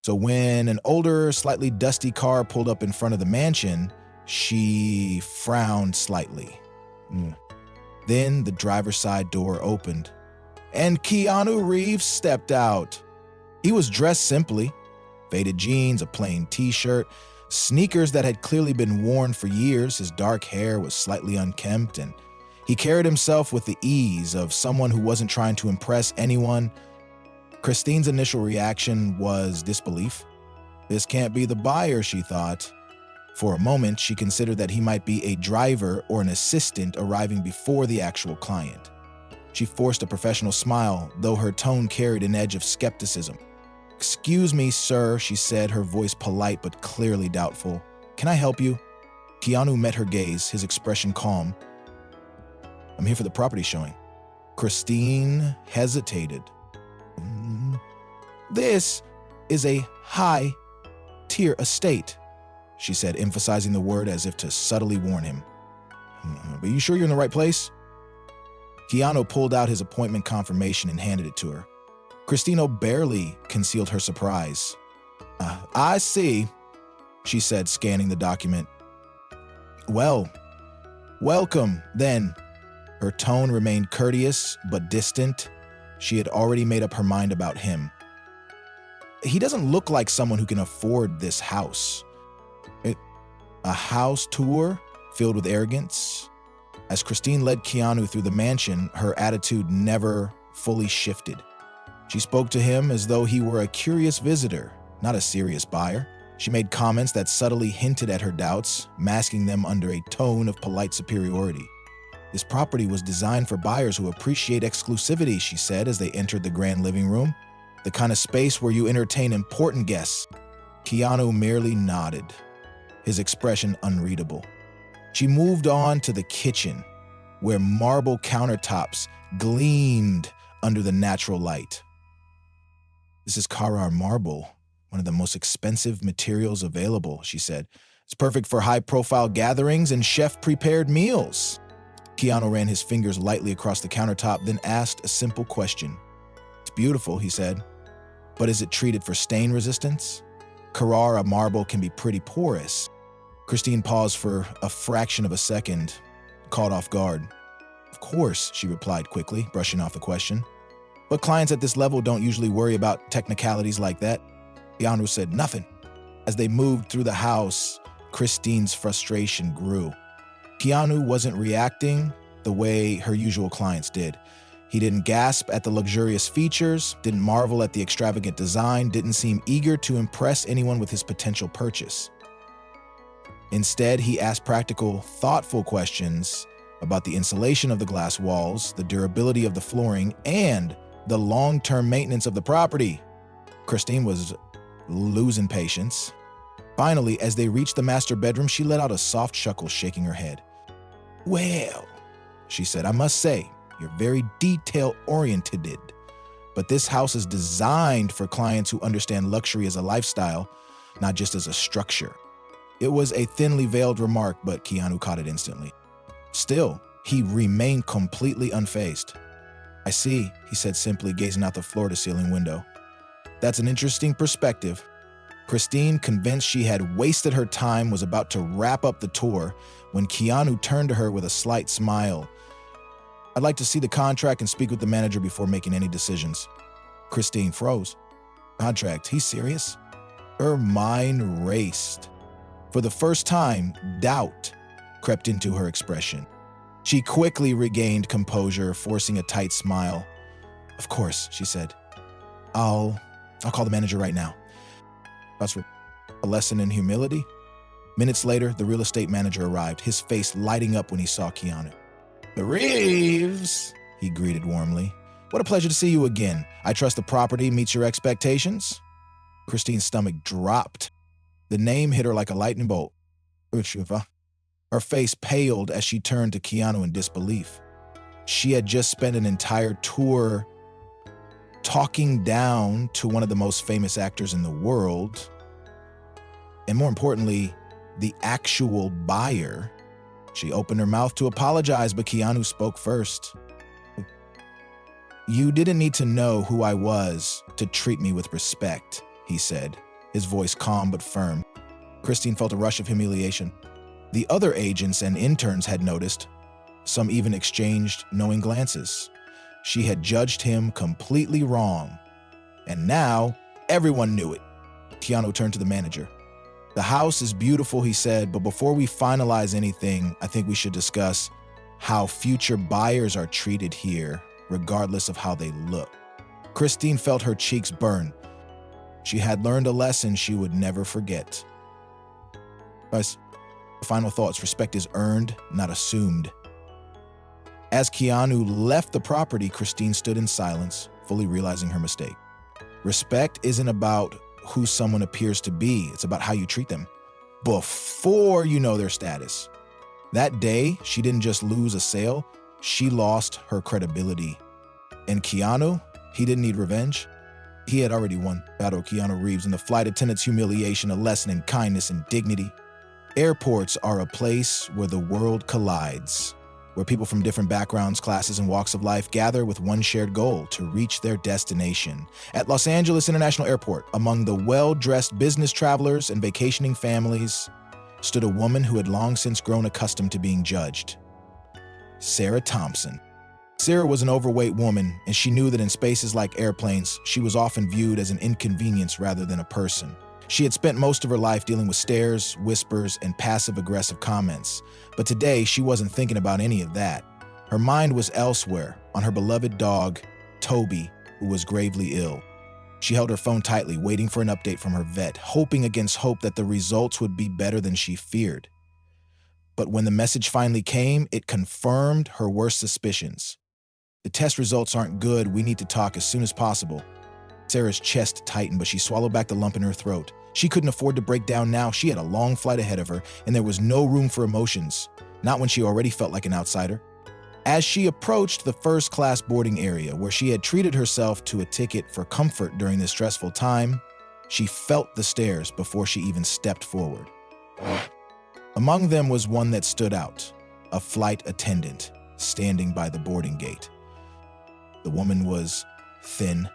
So when an older, slightly dusty car pulled up in front of the mansion, she frowned slightly. Then the driver's side door opened, and Keanu Reeves stepped out. He was dressed simply, faded jeans, a plain t-shirt, sneakers that had clearly been worn for years. His dark hair was slightly unkempt, and he carried himself with the ease of someone who wasn't trying to impress anyone. Christine's initial reaction was disbelief. This can't be the buyer, she thought. For a moment, she considered that he might be a driver or an assistant arriving before the actual client. She forced a professional smile, though her tone carried an edge of skepticism. "Excuse me, sir," she said, her voice polite but clearly doubtful. "Can I help you?" Keanu met her gaze, his expression calm. "I'm here for the property showing." Christine hesitated. "This is a high-tier estate," she said, emphasizing the word as if to subtly warn him. "Are you sure you're in the right place?" Keanu pulled out his appointment confirmation and handed it to her. Christina barely concealed her surprise. "I see," she said, scanning the document. "Well, welcome, then." Her tone remained courteous but distant. She had already made up her mind about him. He doesn't look like someone who can afford this house. A house tour filled with arrogance. As Christine led Keanu through the mansion, her attitude never fully shifted. She spoke to him as though he were a curious visitor, not a serious buyer. She made comments that subtly hinted at her doubts, masking them under a tone of polite superiority. "This property was designed for buyers who appreciate exclusivity," she said as they entered the grand living room. "The kind of space where you entertain important guests." Keanu merely nodded, his expression unreadable. She moved on to the kitchen, where marble countertops gleamed under the natural light. "This is Carrara marble, one of the most expensive materials available," she said. "It's perfect for high-profile gatherings and chef-prepared meals." Keanu ran his fingers lightly across the countertop, then asked a simple question. "It's beautiful," he said, "but is it treated for stain resistance? Carrara marble can be pretty porous." Christine paused for a fraction of a second, caught off guard. "Of course," she replied quickly, brushing off the question. "But clients at this level don't usually worry about technicalities like that." Keanu said nothing. As they moved through the house, Christine's frustration grew. Keanu wasn't reacting the way her usual clients did. He didn't gasp at the luxurious features, didn't marvel at the extravagant design, didn't seem eager to impress anyone with his potential purchase. Instead, he asked practical, thoughtful questions about the insulation of the glass walls, the durability of the flooring, and the long-term maintenance of the property. Christine was losing patience. Finally, as they reached the master bedroom, she let out a soft chuckle, shaking her head. "Well," she said, "I must say, you're very detail-oriented. But this house is designed for clients who understand luxury as a lifestyle, not just as a structure." It was a thinly veiled remark, but Keanu caught it instantly. Still, he remained completely unfazed. "I see," he said simply, gazing out the floor-to-ceiling window. "That's an interesting perspective." Christine, convinced she had wasted her time, was about to wrap up the tour when Keanu turned to her with a slight smile. "I'd like to see the contract and speak with the manager before making any decisions." Christine froze. "Contract? He's serious?" Her mind raced. For the first time, doubt crept into her expression. She quickly regained composure, forcing a tight smile. "Of course," she said. I'll call the manager right now." That's a lesson in humility. Minutes later, the real estate manager arrived, his face lighting up when he saw Keanu. "Reeves," he greeted warmly. "What a pleasure to see you again. I trust the property meets your expectations?" Christine's stomach dropped. The name hit her like a lightning bolt. Her face paled as she turned to Keanu in disbelief. She had just spent an entire tour talking down to one of the most famous actors in the world, and more importantly, the actual buyer. She opened her mouth to apologize, but Keanu spoke first. "You didn't need to know who I was to treat me with respect," he said, his voice calm but firm. Christine felt a rush of humiliation. The other agents and interns had noticed. Some even exchanged knowing glances. She had judged him completely wrong, and now everyone knew it. Keanu turned to the manager. "The house is beautiful," he said, "but before we finalize anything, I think we should discuss how future buyers are treated here, regardless of how they look." Christine felt her cheeks burn. She had learned a lesson she would never forget. Guys, final thoughts: respect is earned, not assumed. As Keanu left the property, Christine stood in silence, fully realizing her mistake. Respect isn't about who someone appears to be, it's about how you treat them before you know their status. That day, she didn't just lose a sale, she lost her credibility. And Keanu, he didn't need revenge. He had already won. Battle Keanu Reeves and the flight attendant's humiliation, a lesson in kindness and dignity. Airports are a place where the world collides, where people from different backgrounds, classes, and walks of life gather with one shared goal: to reach their destination. At Los Angeles International Airport, among the well-dressed business travelers and vacationing families, stood a woman who had long since grown accustomed to being judged. Sarah Thompson. Sarah was an overweight woman, and she knew that in spaces like airplanes, she was often viewed as an inconvenience rather than a person. She had spent most of her life dealing with stares, whispers, and passive-aggressive comments. But today, she wasn't thinking about any of that. Her mind was elsewhere, on her beloved dog, Toby, who was gravely ill. She held her phone tightly, waiting for an update from her vet, hoping against hope that the results would be better than she feared. But when the message finally came, it confirmed her worst suspicions. "The test results aren't good. We need to talk as soon as possible." Sarah's chest tightened, but she swallowed back the lump in her throat. She couldn't afford to break down now. She had a long flight ahead of her, and there was no room for emotions, not when she already felt like an outsider. As she approached the first-class boarding area, where she had treated herself to a ticket for comfort during this stressful time, she felt the stares before she even stepped forward. Among them was one that stood out, a flight attendant, standing by the boarding gate. The woman was thin,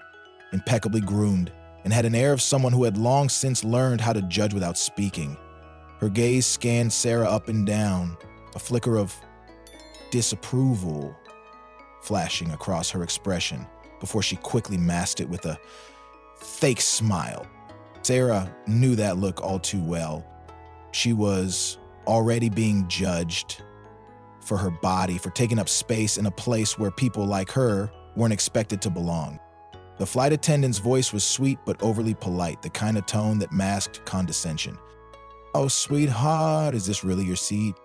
impeccably groomed, and had an air of someone who had long since learned how to judge without speaking. Her gaze scanned Sarah up and down, a flicker of disapproval flashing across her expression before she quickly masked it with a fake smile. Sarah knew that look all too well. She was already being judged for her body, for taking up space in a place where people like her weren't expected to belong. The flight attendant's voice was sweet but overly polite, the kind of tone that masked condescension. "Oh, sweetheart, is this really your seat?"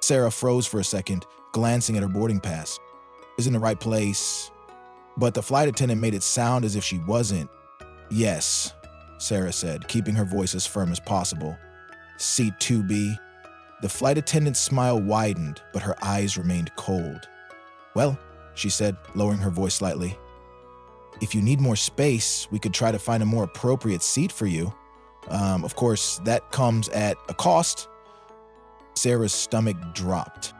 Sarah froze for a second, glancing at her boarding pass. "Is in the right place?" But the flight attendant made it sound as if she wasn't. "Yes," Sarah said, keeping her voice as firm as possible. "Seat 2B. The flight attendant's smile widened, but her eyes remained cold. "Well," she said, lowering her voice slightly, "if you need more space, we could try to find a more appropriate seat for you. Of course, that comes at a cost." Sarah's stomach dropped.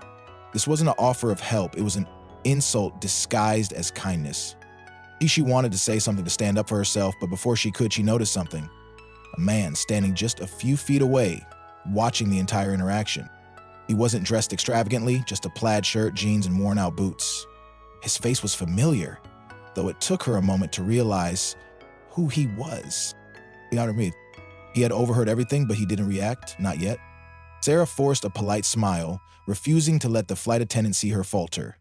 This wasn't an offer of help, it was an insult disguised as kindness. She wanted to say something to stand up for herself, but before she could, she noticed something. A man standing just a few feet away, watching the entire interaction. He wasn't dressed extravagantly, just a plaid shirt, jeans, and worn-out boots. His face was familiar, though it took her a moment to realize who he was. You know what I mean? He had overheard everything, but he didn't react, not yet. Sarah forced a polite smile, refusing to let the flight attendant see her falter.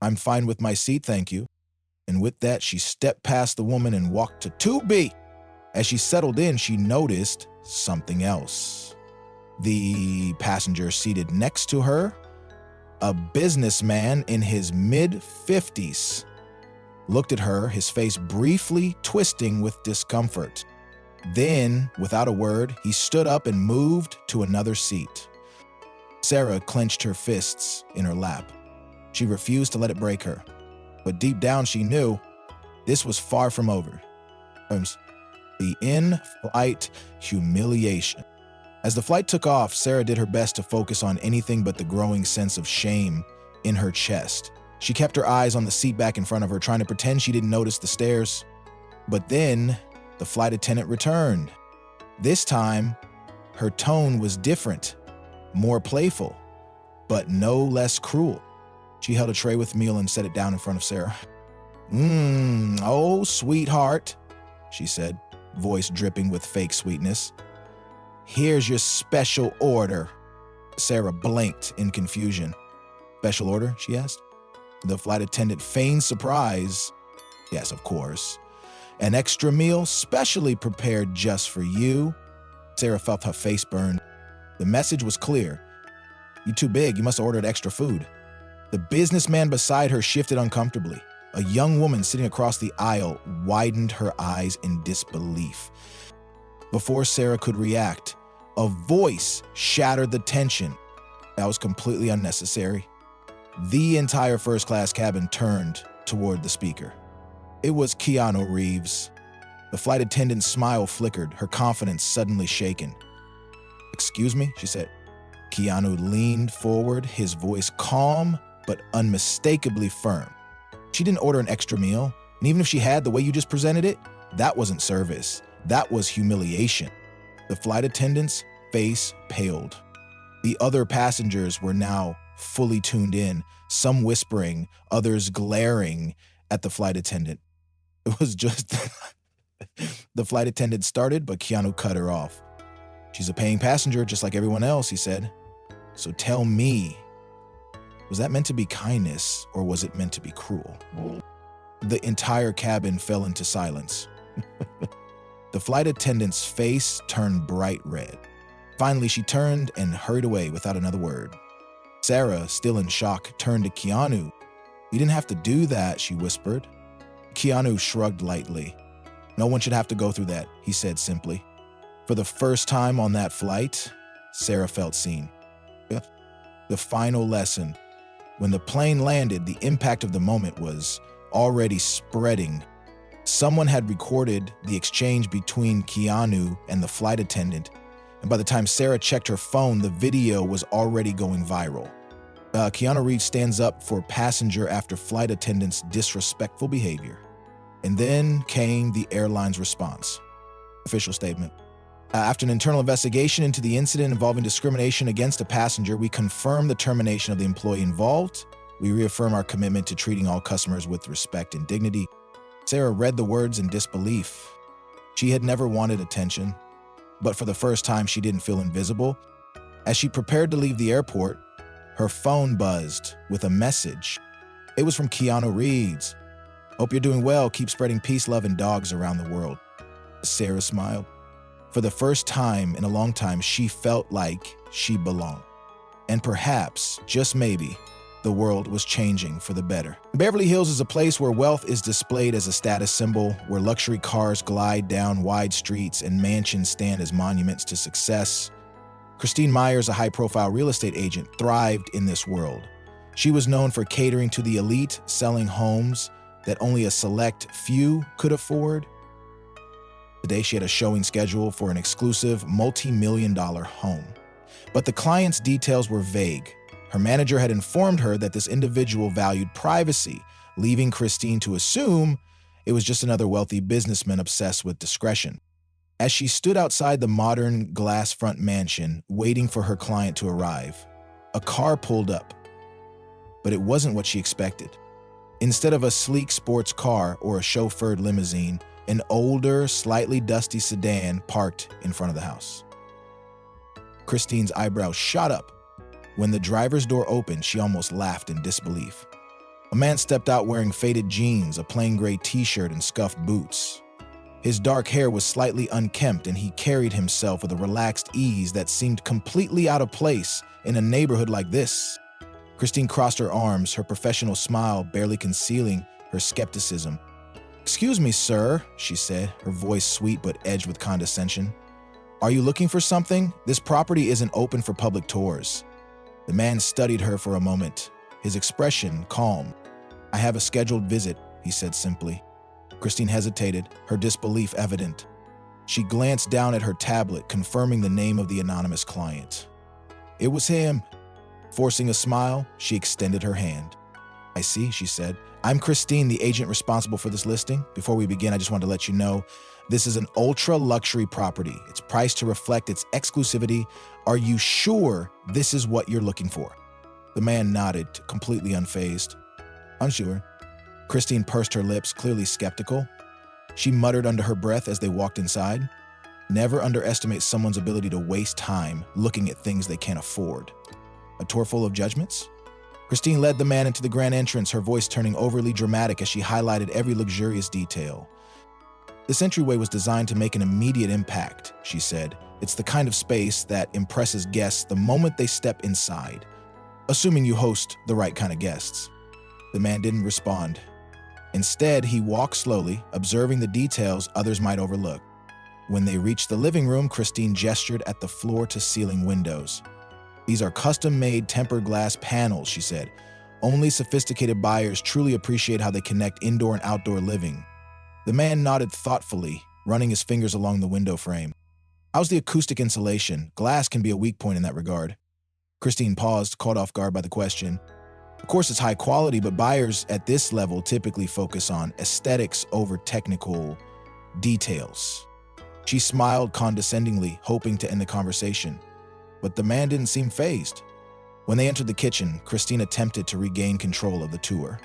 "I'm fine with my seat, thank you." And with that, she stepped past the woman and walked to 2B. As she settled in, she noticed something else. The passenger seated next to her, a businessman in his mid-50s, looked at her, his face briefly twisting with discomfort. Then, without a word, he stood up and moved to another seat. Sarah clenched her fists in her lap. She refused to let it break her. But deep down, she knew this was far from over. The in-flight humiliation. As the flight took off, Sarah did her best to focus on anything but the growing sense of shame in her chest. She kept her eyes on the seat back in front of her, trying to pretend she didn't notice the stares. But then, the flight attendant returned. This time, her tone was different, more playful, but no less cruel. She held a tray with meal and set it down in front of Sarah. Oh, sweetheart, she said, voice dripping with fake sweetness. Here's your special order. Sarah blinked in confusion. Special order, she asked. The flight attendant feigned surprise. Yes, of course. An extra meal specially prepared just for you. Sarah felt her face burn. The message was clear. You're too big, you must have ordered extra food. The businessman beside her shifted uncomfortably. A young woman sitting across the aisle widened her eyes in disbelief. Before Sarah could react, a voice shattered the tension. That was completely unnecessary. The entire first-class cabin turned toward the speaker. It was Keanu Reeves. The flight attendant's smile flickered, her confidence suddenly shaken. Excuse me, she said. Keanu leaned forward, his voice calm but unmistakably firm. She didn't order an extra meal, and even if she had, the way you just presented it, that wasn't service. That was humiliation. The flight attendant's face paled. The other passengers were now fully tuned in, some whispering, others glaring at the flight attendant. It was just... The flight attendant started, but Keanu cut her off. She's a paying passenger, just like everyone else, he said. So tell me, was that meant to be kindness, or was it meant to be cruel? The entire cabin fell into silence. The flight attendant's face turned bright red. Finally, she turned and hurried away without another word. Sarah, still in shock, turned to Keanu. You didn't have to do that, she whispered. Keanu shrugged lightly. No one should have to go through that, he said simply. For the first time on that flight, Sarah felt seen. The final lesson. When the plane landed, the impact of the moment was already spreading. Someone had recorded the exchange between Keanu and the flight attendant, and by the time Sarah checked her phone, the video was already going viral. Keanu Reeves stands up for passenger after flight attendant's disrespectful behavior. And then came the airline's response. Official statement. After an internal investigation into the incident involving discrimination against a passenger, we confirm the termination of the employee involved. We reaffirm our commitment to treating all customers with respect and dignity. Sarah read the words in disbelief. She had never wanted attention, but for the first time, she didn't feel invisible. As she prepared to leave the airport, her phone buzzed with a message. It was from Keanu Reeves. Hope you're doing well. Keep spreading peace, love, and dogs around the world. Sarah smiled. For the first time in a long time, she felt like she belonged. And perhaps, just maybe, the world was changing for the better. Beverly Hills is a place where wealth is displayed as a status symbol, where luxury cars glide down wide streets and mansions stand as monuments to success. Christine Myers, a high-profile real estate agent, thrived in this world. She was known for catering to the elite, selling homes that only a select few could afford. Today, she had a showing schedule for an exclusive multi-million-dollar home. But the client's details were vague. Her manager had informed her that this individual valued privacy, leaving Christine to assume it was just another wealthy businessman obsessed with discretion. As she stood outside the modern glass-front mansion, waiting for her client to arrive, a car pulled up. But it wasn't what she expected. Instead of a sleek sports car or a chauffeured limousine, an older, slightly dusty sedan parked in front of the house. Christine's eyebrows shot up. When the driver's door opened, she almost laughed in disbelief. A man stepped out wearing faded jeans, a plain gray t-shirt, and scuffed boots. His dark hair was slightly unkempt, and he carried himself with a relaxed ease that seemed completely out of place in a neighborhood like this. Christine crossed her arms, her professional smile barely concealing her skepticism. "Excuse me, sir," she said, her voice sweet but edged with condescension. "Are you looking for something? This property isn't open for public tours." The man studied her for a moment, his expression calm. "I have a scheduled visit," he said simply. Christine hesitated, her disbelief evident. She glanced down at her tablet, confirming the name of the anonymous client. It was him. Forcing a smile, she extended her hand. "I see," she said. "I'm Christine, the agent responsible for this listing. Before we begin, I just wanted to let you know this is an ultra-luxury property. It's priced to reflect its exclusivity. Are you sure this is what you're looking for?" The man nodded, completely unfazed. Unsure. Christine pursed her lips, clearly skeptical. She muttered under her breath as they walked inside. Never underestimate someone's ability to waste time looking at things they can't afford. A tour full of judgments? Christine led the man into the grand entrance, her voice turning overly dramatic as she highlighted every luxurious detail. This entryway was designed to make an immediate impact, she said. It's the kind of space that impresses guests the moment they step inside, assuming you host the right kind of guests. The man didn't respond. Instead, he walked slowly, observing the details others might overlook. When they reached the living room, Christine gestured at the floor-to-ceiling windows. These are custom-made tempered glass panels, she said. Only sophisticated buyers truly appreciate how they connect indoor and outdoor living. The man nodded thoughtfully, running his fingers along the window frame. How's the acoustic insulation? Glass can be a weak point in that regard. Christine paused, caught off guard by the question. Of course, it's high quality, but buyers at this level typically focus on aesthetics over technical details. She smiled condescendingly, hoping to end the conversation. But the man didn't seem fazed. When they entered the kitchen, Christine attempted to regain control of the tour.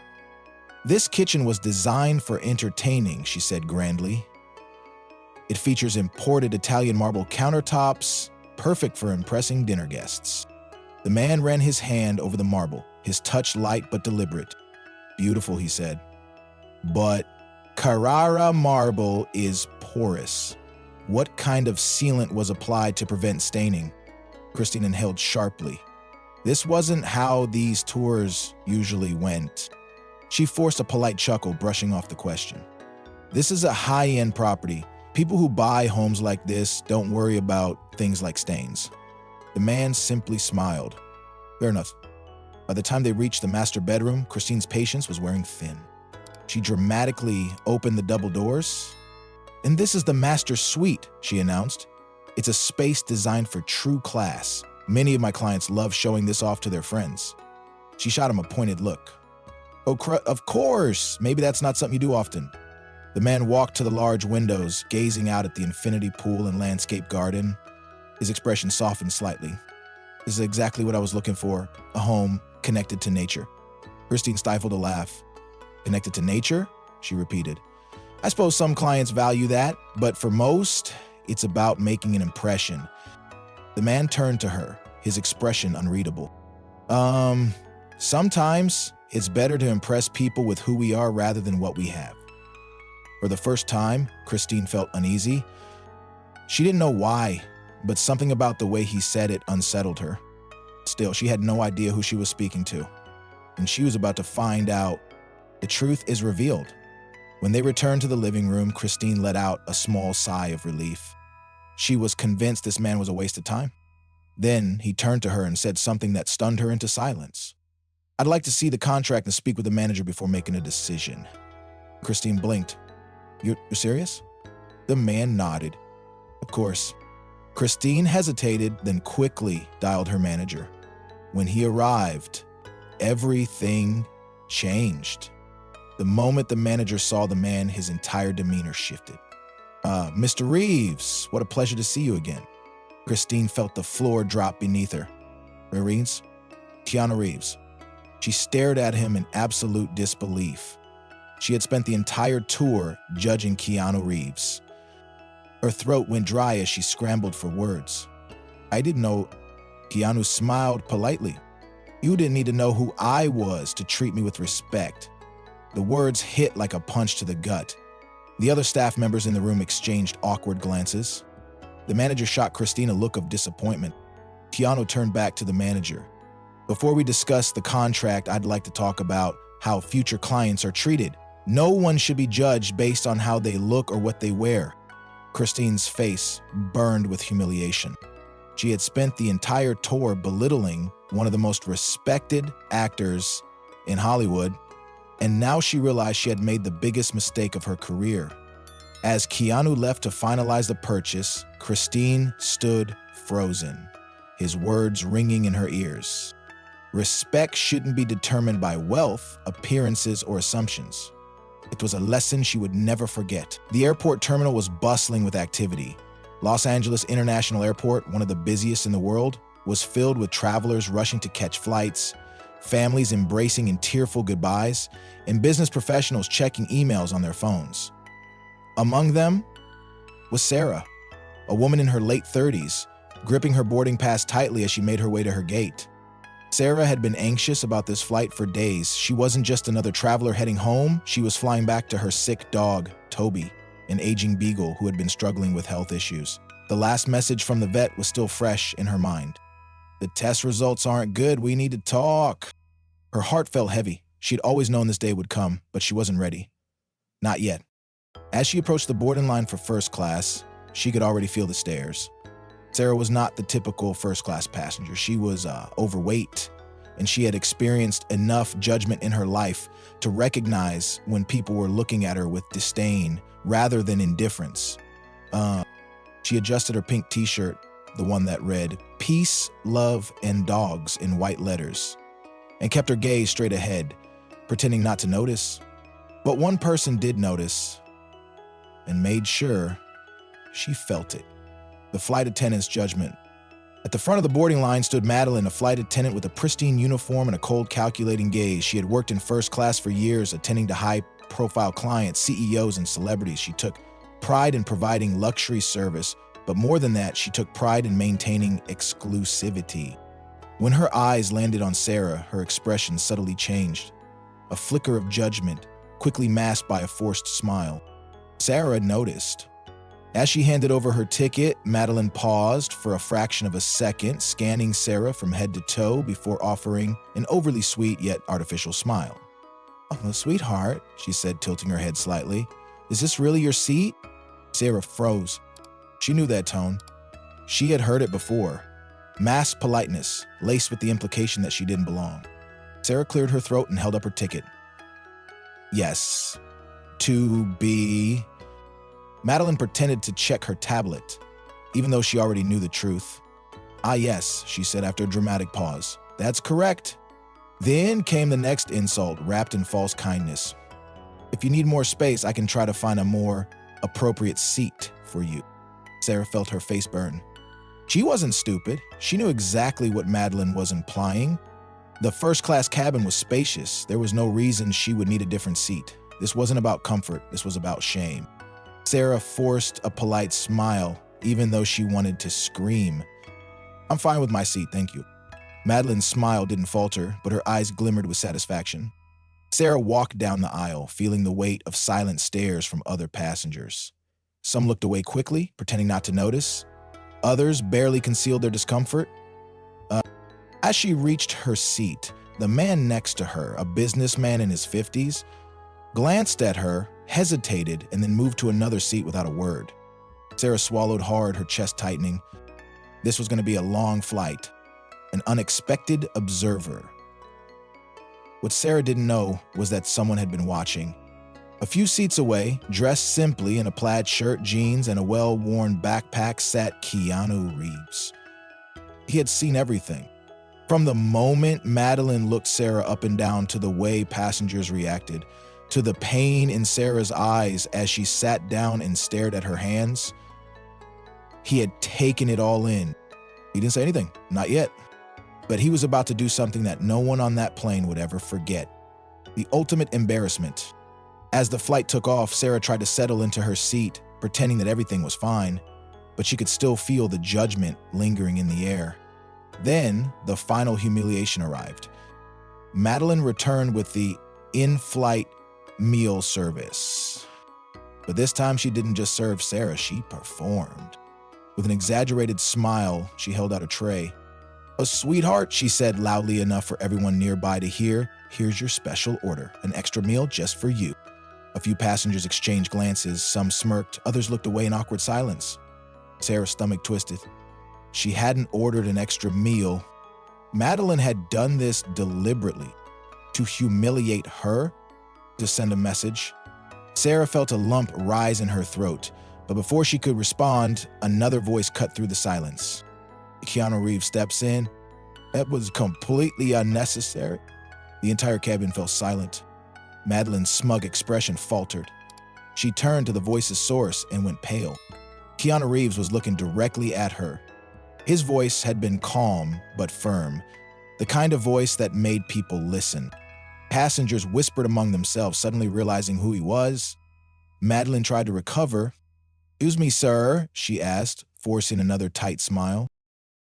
This kitchen was designed for entertaining, she said grandly. It features imported Italian marble countertops, perfect for impressing dinner guests. The man ran his hand over the marble, his touch light but deliberate. Beautiful, he said. But Carrara marble is porous. What kind of sealant was applied to prevent staining? Christine inhaled sharply. This wasn't how these tours usually went. She forced a polite chuckle, brushing off the question. This is a high-end property. People who buy homes like this don't worry about things like stains. The man simply smiled. Fair enough. By the time they reached the master bedroom, Christine's patience was wearing thin. She dramatically opened the double doors. And this is the master suite, she announced. It's a space designed for true class. Many of my clients love showing this off to their friends. She shot him a pointed look. Oh, of course. Maybe that's not something you do often. The man walked to the large windows, gazing out at the infinity pool and landscape garden. His expression softened slightly. This is exactly what I was looking for, a home connected to nature. Christine stifled a laugh. Connected to nature? She repeated. I suppose some clients value that, but for most, it's about making an impression. The man turned to her, his expression unreadable. Sometimes it's better to impress people with who we are rather than what we have. For the first time, Christine felt uneasy. She didn't know why, but something about the way he said it unsettled her. Still, she had no idea who she was speaking to, and she was about to find out. The truth is revealed. When they returned to the living room, Christine let out a small sigh of relief. She was convinced this man was a waste of time. Then he turned to her and said something that stunned her into silence. I'd like to see the contract and speak with the manager before making a decision. Christine blinked. You're serious? The man nodded. Of course. Christine hesitated, then quickly dialed her manager. When he arrived, everything changed. The moment the manager saw the man, his entire demeanor shifted. Mr. Reeves, what a pleasure to see you again. Christine felt the floor drop beneath her. Reeves? Keanu Reeves. She stared at him in absolute disbelief. She had spent the entire tour judging Keanu Reeves. Her throat went dry as she scrambled for words. I didn't know. Keanu smiled politely. You didn't need to know who I was to treat me with respect. The words hit like a punch to the gut. The other staff members in the room exchanged awkward glances. The manager shot Christine a look of disappointment. Keanu turned back to the manager. Before we discuss the contract, I'd like to talk about how future clients are treated. No one should be judged based on how they look or what they wear. Christine's face burned with humiliation. She had spent the entire tour belittling one of the most respected actors in Hollywood, and now she realized she had made the biggest mistake of her career. As Keanu left to finalize the purchase, Christine stood frozen, his words ringing in her ears. Respect shouldn't be determined by wealth, appearances, or assumptions. It was a lesson she would never forget. The airport terminal was bustling with activity. Los Angeles International Airport, one of the busiest in the world, was filled with travelers rushing to catch flights. families embracing in tearful goodbyes, and business professionals checking emails on their phones. Among them was Sarah, a woman in her late 30s, gripping her boarding pass tightly as she made her way to her gate. Sarah had been anxious about this flight for days. She wasn't just another traveler heading home, she was flying back to her sick dog, Toby, an aging beagle who had been struggling with health issues. The last message from the vet was still fresh in her mind. "The test results aren't good, we need to talk." Her heart felt heavy. She'd always known this day would come, but she wasn't ready. Not yet. As she approached the boarding line for first class, she could already feel the stares. Sarah was not the typical first-class passenger. She was overweight, and she had experienced enough judgment in her life to recognize when people were looking at her with disdain rather than indifference. She adjusted her pink t-shirt, the one that read, "Peace, Love, and Dogs" in white letters, and kept her gaze straight ahead, pretending not to notice. But one person did notice, and made sure she felt it. The flight attendant's judgment. At the front of the boarding line stood Madeline, a flight attendant with a pristine uniform and a cold, calculating gaze. She had worked in first class for years, attending to high-profile clients, CEOs, and celebrities. She took pride in providing luxury service, but more than that, she took pride in maintaining exclusivity. When her eyes landed on Sarah, her expression subtly changed. A flicker of judgment, quickly masked by a forced smile. Sarah noticed. As she handed over her ticket, Madeline paused for a fraction of a second, scanning Sarah from head to toe before offering an overly sweet yet artificial smile. "Oh, sweetheart," she said, tilting her head slightly. "Is this really your seat?" Sarah froze. She knew that tone. She had heard it before. Masked politeness, laced with the implication that she didn't belong. Sarah cleared her throat and held up her ticket. "Yes. To be..." Madeline pretended to check her tablet, even though she already knew the truth. "Ah, yes," she said after a dramatic pause. "That's correct." Then came the next insult, wrapped in false kindness. "If you need more space, I can try to find a more appropriate seat for you." Sarah felt her face burn. She wasn't stupid. She knew exactly what Madeline was implying. The first-class cabin was spacious. There was no reason she would need a different seat. This wasn't about comfort. This was about shame. Sarah forced a polite smile, even though she wanted to scream. "I'm fine with my seat, thank you." Madeline's smile didn't falter, but her eyes glimmered with satisfaction. Sarah walked down the aisle, feeling the weight of silent stares from other passengers. Some looked away quickly, pretending not to notice. Others barely concealed their discomfort. As she reached her seat, the man next to her, a businessman in his 50s, glanced at her, hesitated, and then moved to another seat without a word. Sarah swallowed hard, her chest tightening. This was going to be a long flight. An unexpected observer. What Sarah didn't know was that someone had been watching. A few seats away, dressed simply in a plaid shirt, jeans, and a well-worn backpack, sat Keanu Reeves. He had seen everything. From the moment Madeline looked Sarah up and down to the way passengers reacted, to the pain in Sarah's eyes as she sat down and stared at her hands. He had taken it all in. He didn't say anything, not yet. But he was about to do something that no one on that plane would ever forget. The ultimate embarrassment. As the flight took off, Sarah tried to settle into her seat, pretending that everything was fine, but she could still feel the judgment lingering in the air. Then, the final humiliation arrived. Madeline returned with the in-flight meal service. But this time she didn't just serve Sarah, she performed. With an exaggerated smile, she held out a tray. "Oh, sweetheart," she said loudly enough for everyone nearby to hear, "here's your special order, an extra meal just for you." A few passengers exchanged glances, some smirked, others looked away in awkward silence. Sarah's stomach twisted. She hadn't ordered an extra meal. Madeline had done this deliberately, to humiliate her, to send a message. Sarah felt a lump rise in her throat, but before she could respond, another voice cut through the silence. Keanu Reeves steps in. "That was completely unnecessary." The entire cabin fell silent. Madeline's smug expression faltered. She turned to the voice's source and went pale. Keanu Reeves was looking directly at her. His voice had been calm but firm. the kind of voice that made people listen. Passengers whispered among themselves, suddenly realizing who he was. Madeline tried to recover. "Excuse me, sir," she asked, forcing another tight smile.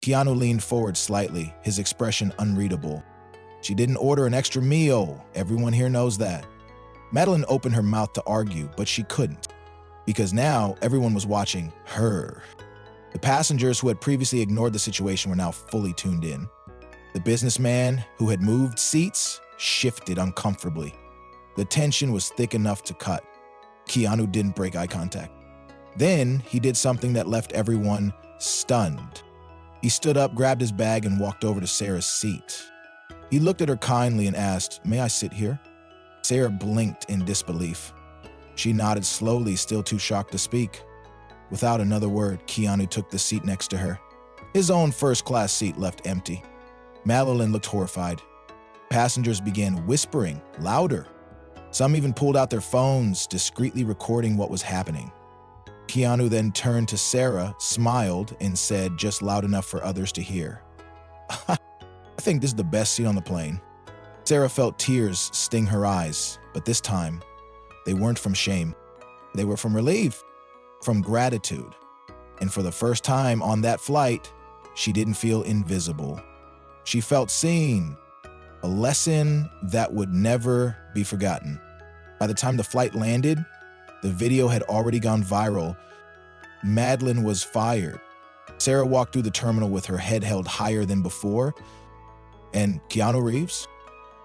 Keanu leaned forward slightly, his expression unreadable. "She didn't order an extra meal. Everyone here knows that." Madeline opened her mouth to argue, but she couldn't, because now everyone was watching her. The passengers who had previously ignored the situation were now fully tuned in. The businessman, who had moved seats, shifted uncomfortably. The tension was thick enough to cut. Keanu didn't break eye contact. Then he did something that left everyone stunned. He stood up, grabbed his bag, and walked over to Sarah's seat. He looked at her kindly and asked, "May I sit here?" Sarah blinked in disbelief. She nodded slowly, still too shocked to speak. Without another word, Keanu took the seat next to her. His own first-class seat left empty. Madeline looked horrified. Passengers began whispering, louder. Some even pulled out their phones, discreetly recording what was happening. Keanu then turned to Sarah, smiled, and said, just loud enough for others to hear, "I think this is the best seat on the plane." Sarah felt tears sting her eyes, but this time, they weren't from shame. They were from relief, from gratitude. And for the first time on that flight, she didn't feel invisible. She felt seen, a lesson that would never be forgotten. By the time the flight landed, the video had already gone viral. Madeline was fired. Sarah walked through the terminal with her head held higher than before. And Keanu Reeves?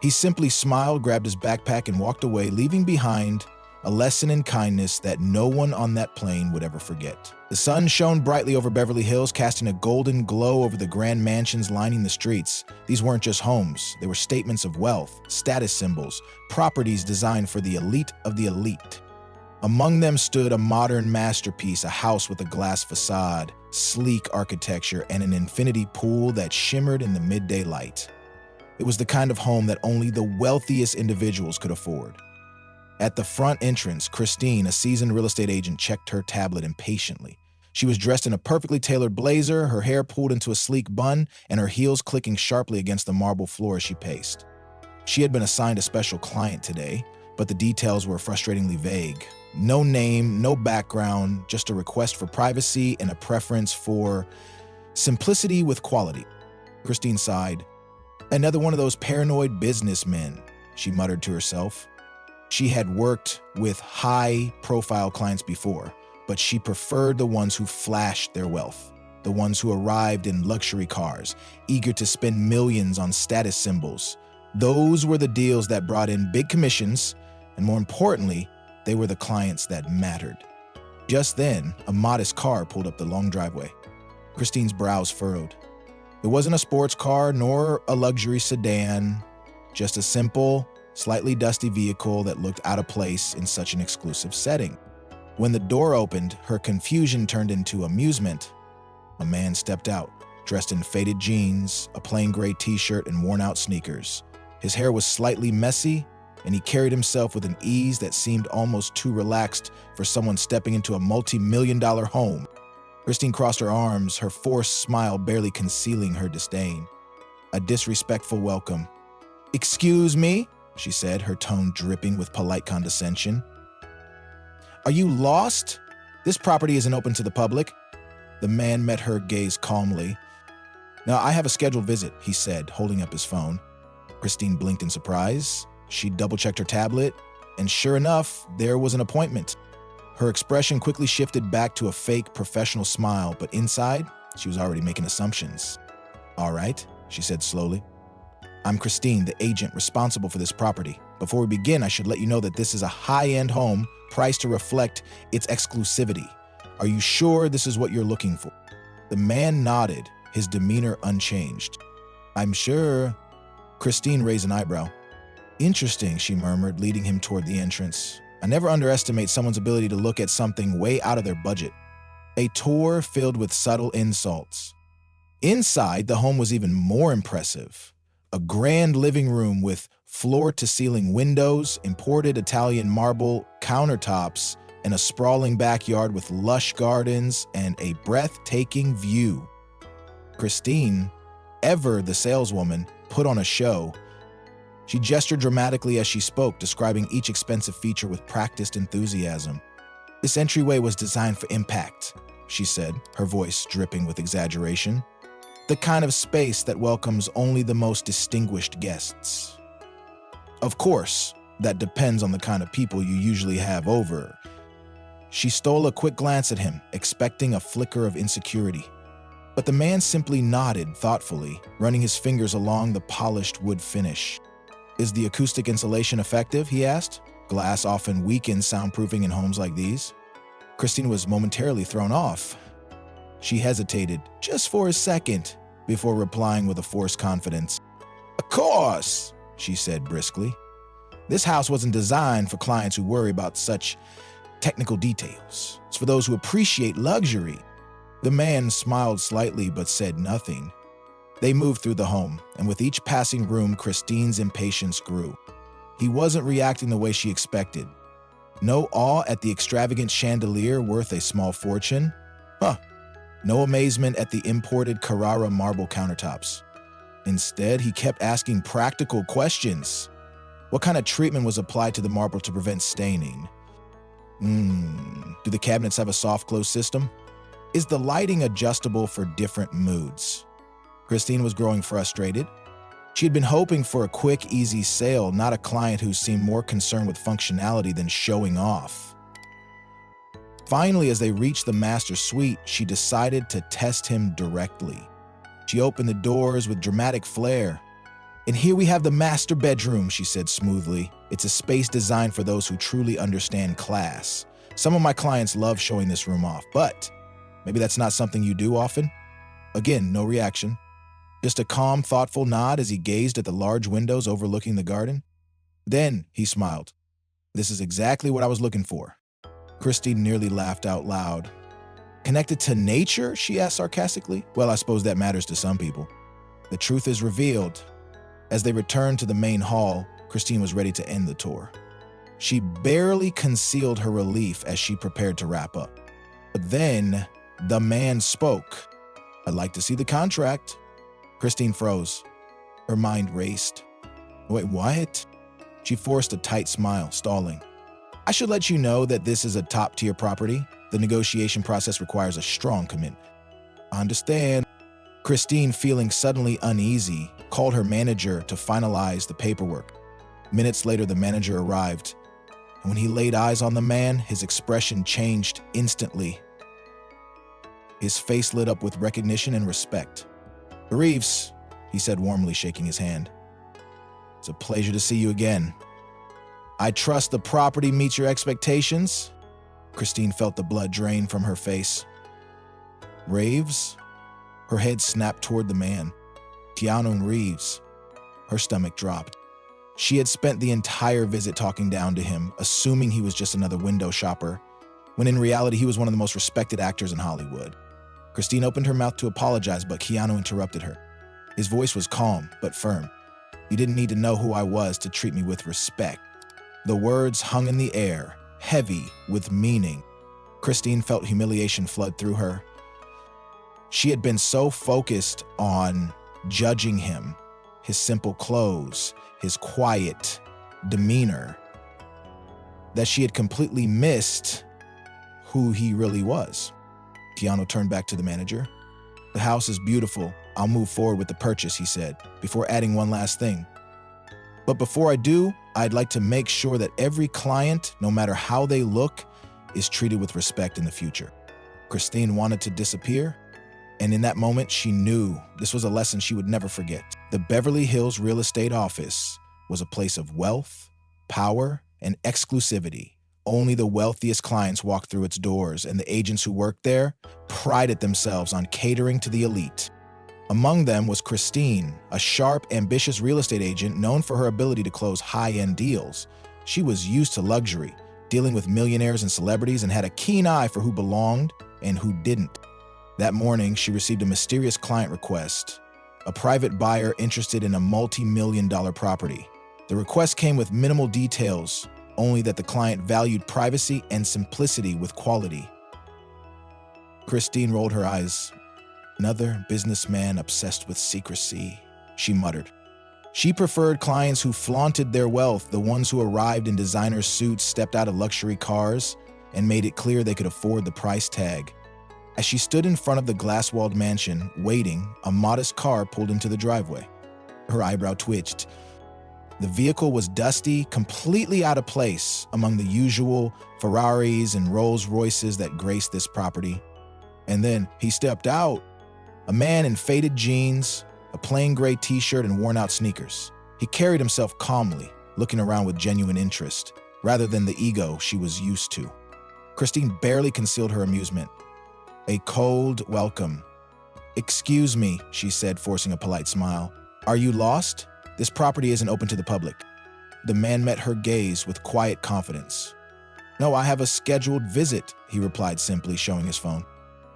He simply smiled, grabbed his backpack, and walked away, leaving behind a lesson in kindness that no one on that plane would ever forget. The sun shone brightly over Beverly Hills, casting a golden glow over the grand mansions lining the streets. These weren't just homes. They were statements of wealth, status symbols, properties designed for the elite of the elite. Among them stood a modern masterpiece, a house with a glass facade, sleek architecture, and an infinity pool that shimmered in the midday light. It was the kind of home that only the wealthiest individuals could afford. At the front entrance, Christine, a seasoned real estate agent, checked her tablet impatiently. She was dressed in a perfectly tailored blazer, her hair pulled into a sleek bun, and her heels clicking sharply against the marble floor as she paced. She had been assigned a special client today, but the details were frustratingly vague. No name, no background, just a request for privacy and a preference for simplicity with quality. Christine sighed. "Another one of those paranoid businessmen," she muttered to herself. She had worked with high-profile clients before, but she preferred the ones who flashed their wealth, the ones who arrived in luxury cars, eager to spend millions on status symbols. Those were the deals that brought in big commissions, and more importantly, they were the clients that mattered. Just then, a modest car pulled up the long driveway. Christine's brows furrowed. It wasn't a sports car nor a luxury sedan, just a simple, slightly dusty vehicle that looked out of place in such an exclusive setting. When the door opened, her confusion turned into amusement. A man stepped out, dressed in faded jeans, a plain gray t-shirt, and worn-out sneakers. His hair was slightly messy, and he carried himself with an ease that seemed almost too relaxed for someone stepping into a multi-million-dollar home. Christine crossed her arms, her forced smile barely concealing her disdain. A disrespectful welcome. "Excuse me?" she said, her tone dripping with polite condescension. "Are you lost? This property isn't open to the public." The man met her gaze calmly. "Now, I have a scheduled visit," he said, holding up his phone. Christine blinked in surprise. She double-checked her tablet, and sure enough, there was an appointment. Her expression quickly shifted back to a fake professional smile, but inside, she was already making assumptions. "All right," she said slowly. "I'm Christine, the agent responsible for this property. Before we begin, I should let you know that this is a high-end home priced to reflect its exclusivity. Are you sure this is what you're looking for?" The man nodded, his demeanor unchanged. "I'm sure." Christine raised an eyebrow. "Interesting," she murmured, leading him toward the entrance. "I never underestimate someone's ability to look at something way out of their budget." A tour filled with subtle insults. Inside, the home was even more impressive. A grand living room with floor-to-ceiling windows, imported Italian marble countertops, and a sprawling backyard with lush gardens and a breathtaking view. Christine, ever the saleswoman, put on a show. She gestured dramatically as she spoke, describing each expensive feature with practiced enthusiasm. "This entryway was designed for impact," she said, her voice dripping with exaggeration. "The kind of space that welcomes only the most distinguished guests. Of course, that depends on the kind of people you usually have over." She stole a quick glance at him, expecting a flicker of insecurity. But the man simply nodded thoughtfully, running his fingers along the polished wood finish. "Is the acoustic insulation effective?" he asked. "Glass often weakens soundproofing in homes like these." Christine was momentarily thrown off. She hesitated just for a second before replying with a forced confidence. "Of course," she said briskly. "This house wasn't designed for clients who worry about such technical details. It's for those who appreciate luxury." The man smiled slightly but said nothing. They moved through the home, and with each passing room, Christine's impatience grew. He wasn't reacting the way she expected. No awe at the extravagant chandelier worth a small fortune. No amazement at the imported Carrara marble countertops. Instead, he kept asking practical questions. What kind of treatment was applied to the marble to prevent staining? Do the cabinets have a soft close system? Is the lighting adjustable for different moods? Christine was growing frustrated. She had been hoping for a quick, easy sale, not a client who seemed more concerned with functionality than showing off. Finally, as they reached the master suite, she decided to test him directly. She opened the doors with dramatic flair. "And here we have the master bedroom," she said smoothly. "It's a space designed for those who truly understand class. Some of my clients love showing this room off, but maybe that's not something you do often." Again, no reaction. Just a calm, thoughtful nod as he gazed at the large windows overlooking the garden. Then he smiled. "This is exactly what I was looking for." Christine nearly laughed out loud. "Connected to nature?" she asked sarcastically. "Well, I suppose that matters to some people." The truth is revealed. As they returned to the main hall, Christine was ready to end the tour. She barely concealed her relief as she prepared to wrap up. But then, the man spoke. "I'd like to see the contract." Christine froze. Her mind raced. "Wait, what?" She forced a tight smile, stalling. "I should let you know that this is a top-tier property. The negotiation process requires a strong commitment." "I understand." Christine, feeling suddenly uneasy, called her manager to finalize the paperwork. Minutes later, the manager arrived. And when he laid eyes on the man, his expression changed instantly. His face lit up with recognition and respect. "Reeves," he said warmly, shaking his hand. "It's a pleasure to see you again. I trust the property meets your expectations?" Christine felt the blood drain from her face. "Reeves?" Her head snapped toward the man. Keanu Reeves. Her stomach dropped. She had spent the entire visit talking down to him, assuming he was just another window shopper, when in reality he was one of the most respected actors in Hollywood. Christine opened her mouth to apologize, but Keanu interrupted her. His voice was calm, but firm. "You didn't need to know who I was to treat me with respect." The words hung in the air, heavy with meaning. Christine felt humiliation flood through her. She had been so focused on judging him, his simple clothes, his quiet demeanor, that she had completely missed who he really was. Keanu turned back to the manager. "The house is beautiful. I'll move forward with the purchase," he said, before adding one last thing. "But before I do, I'd like to make sure that every client, no matter how they look, is treated with respect in the future." Christine wanted to disappear, and in that moment, she knew this was a lesson she would never forget. The Beverly Hills real estate office was a place of wealth, power, and exclusivity. Only the wealthiest clients walked through its doors, and the agents who worked there prided themselves on catering to the elite. Among them was Christine, a sharp, ambitious real estate agent known for her ability to close high-end deals. She was used to luxury, dealing with millionaires and celebrities, and had a keen eye for who belonged and who didn't. That morning, she received a mysterious client request, a private buyer interested in a multi-million-dollar property. The request came with minimal details, only that the client valued privacy and simplicity with quality. Christine rolled her eyes. "Another businessman obsessed with secrecy," she muttered. She preferred clients who flaunted their wealth, the ones who arrived in designer suits, stepped out of luxury cars, and made it clear they could afford the price tag. As she stood in front of the glass-walled mansion, waiting, a modest car pulled into the driveway. Her eyebrow twitched. The vehicle was dusty, completely out of place among the usual Ferraris and Rolls Royces that graced this property. And then he stepped out, a man in faded jeans, a plain gray t-shirt, and worn-out sneakers. He carried himself calmly, looking around with genuine interest, rather than the ego she was used to. Christine barely concealed her amusement. A cold welcome. "Excuse me," she said, forcing a polite smile. "Are you lost? This property isn't open to the public." The man met her gaze with quiet confidence. "No, I have a scheduled visit," he replied simply, showing his phone.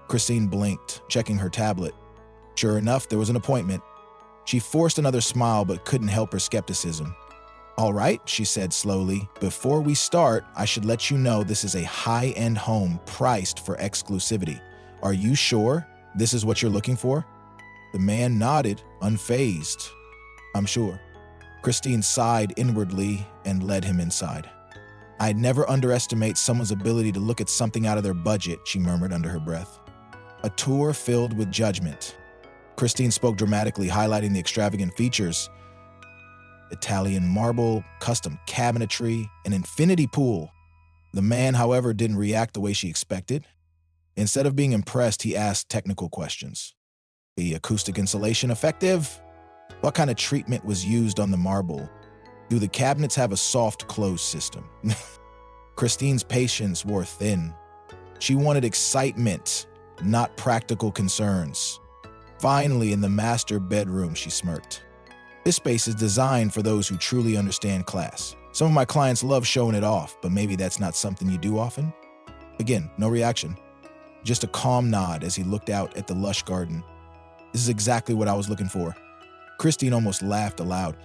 Christine blinked, checking her tablet. Sure enough, there was an appointment. She forced another smile but couldn't help her skepticism. "All right," she said slowly. "Before we start, I should let you know this is a high-end home priced for exclusivity. Are you sure this is what you're looking for?" The man nodded, unfazed. "I'm sure." Christine sighed inwardly and led him inside. "I'd never underestimate someone's ability to look at something out of their budget," she murmured under her breath. A tour filled with judgment. Christine spoke dramatically, highlighting the extravagant features. Italian marble, custom cabinetry, an infinity pool. The man, however, didn't react the way she expected. Instead of being impressed, he asked technical questions. The acoustic insulation effective? What kind of treatment was used on the marble? Do the cabinets have a soft close system? Christine's patience wore thin. She wanted excitement, not practical concerns. Finally, in the master bedroom, she smirked. "This space is designed for those who truly understand class. Some of my clients love showing it off, but maybe that's not something you do often?" Again, no reaction. Just a calm nod as he looked out at the lush garden. "This is exactly what I was looking for." Christine almost laughed aloud.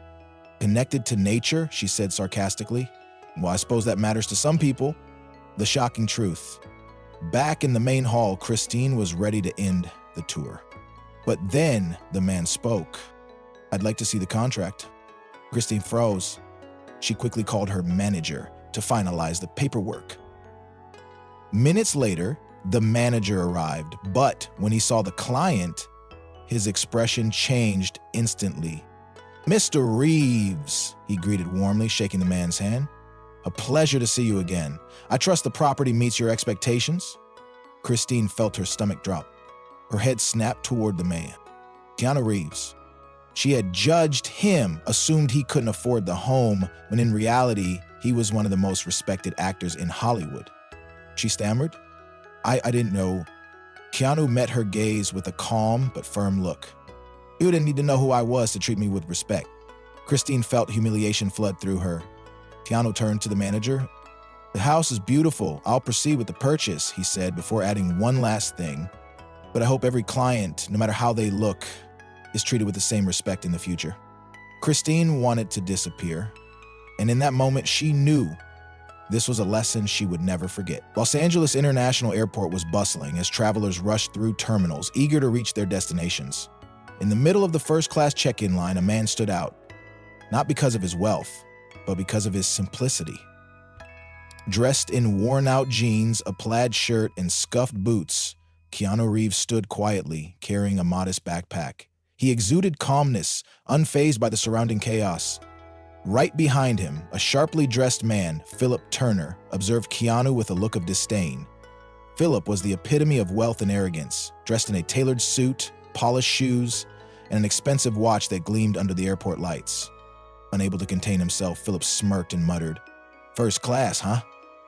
"Connected to nature?" she said sarcastically. "Well, I suppose that matters to some people." The shocking truth. Back in the main hall, Christine was ready to end the tour. But then the man spoke. "I'd like to see the contract." Christine froze. She quickly called her manager to finalize the paperwork. Minutes later, the manager arrived, but when he saw the client, his expression changed instantly. "Mr. Reeves," he greeted warmly, shaking the man's hand. "A pleasure to see you again. I trust the property meets your expectations?" Christine felt her stomach drop. Her head snapped toward the man. Keanu Reeves. She had judged him, assumed he couldn't afford the home, when in reality, he was one of the most respected actors in Hollywood. She stammered, I didn't know." Keanu met her gaze with a calm but firm look. "You didn't need to know who I was to treat me with respect." Christine felt humiliation flood through her. Keanu turned to the manager. "The house is beautiful. I'll proceed with the purchase," he said before adding one last thing. "But I hope every client, no matter how they look, is treated with the same respect in the future." Christine wanted to disappear, and in that moment she knew this was a lesson she would never forget. Los Angeles International Airport was bustling as travelers rushed through terminals, eager to reach their destinations. In the middle of the first-class check-in line, a man stood out, not because of his wealth, but because of his simplicity. Dressed in worn-out jeans, a plaid shirt, and scuffed boots, Keanu Reeves stood quietly, carrying a modest backpack. He exuded calmness, unfazed by the surrounding chaos. Right behind him, a sharply dressed man, Philip Turner, observed Keanu with a look of disdain. Philip was the epitome of wealth and arrogance, dressed in a tailored suit, polished shoes, and an expensive watch that gleamed under the airport lights. Unable to contain himself, Philip smirked and muttered, "First class, huh?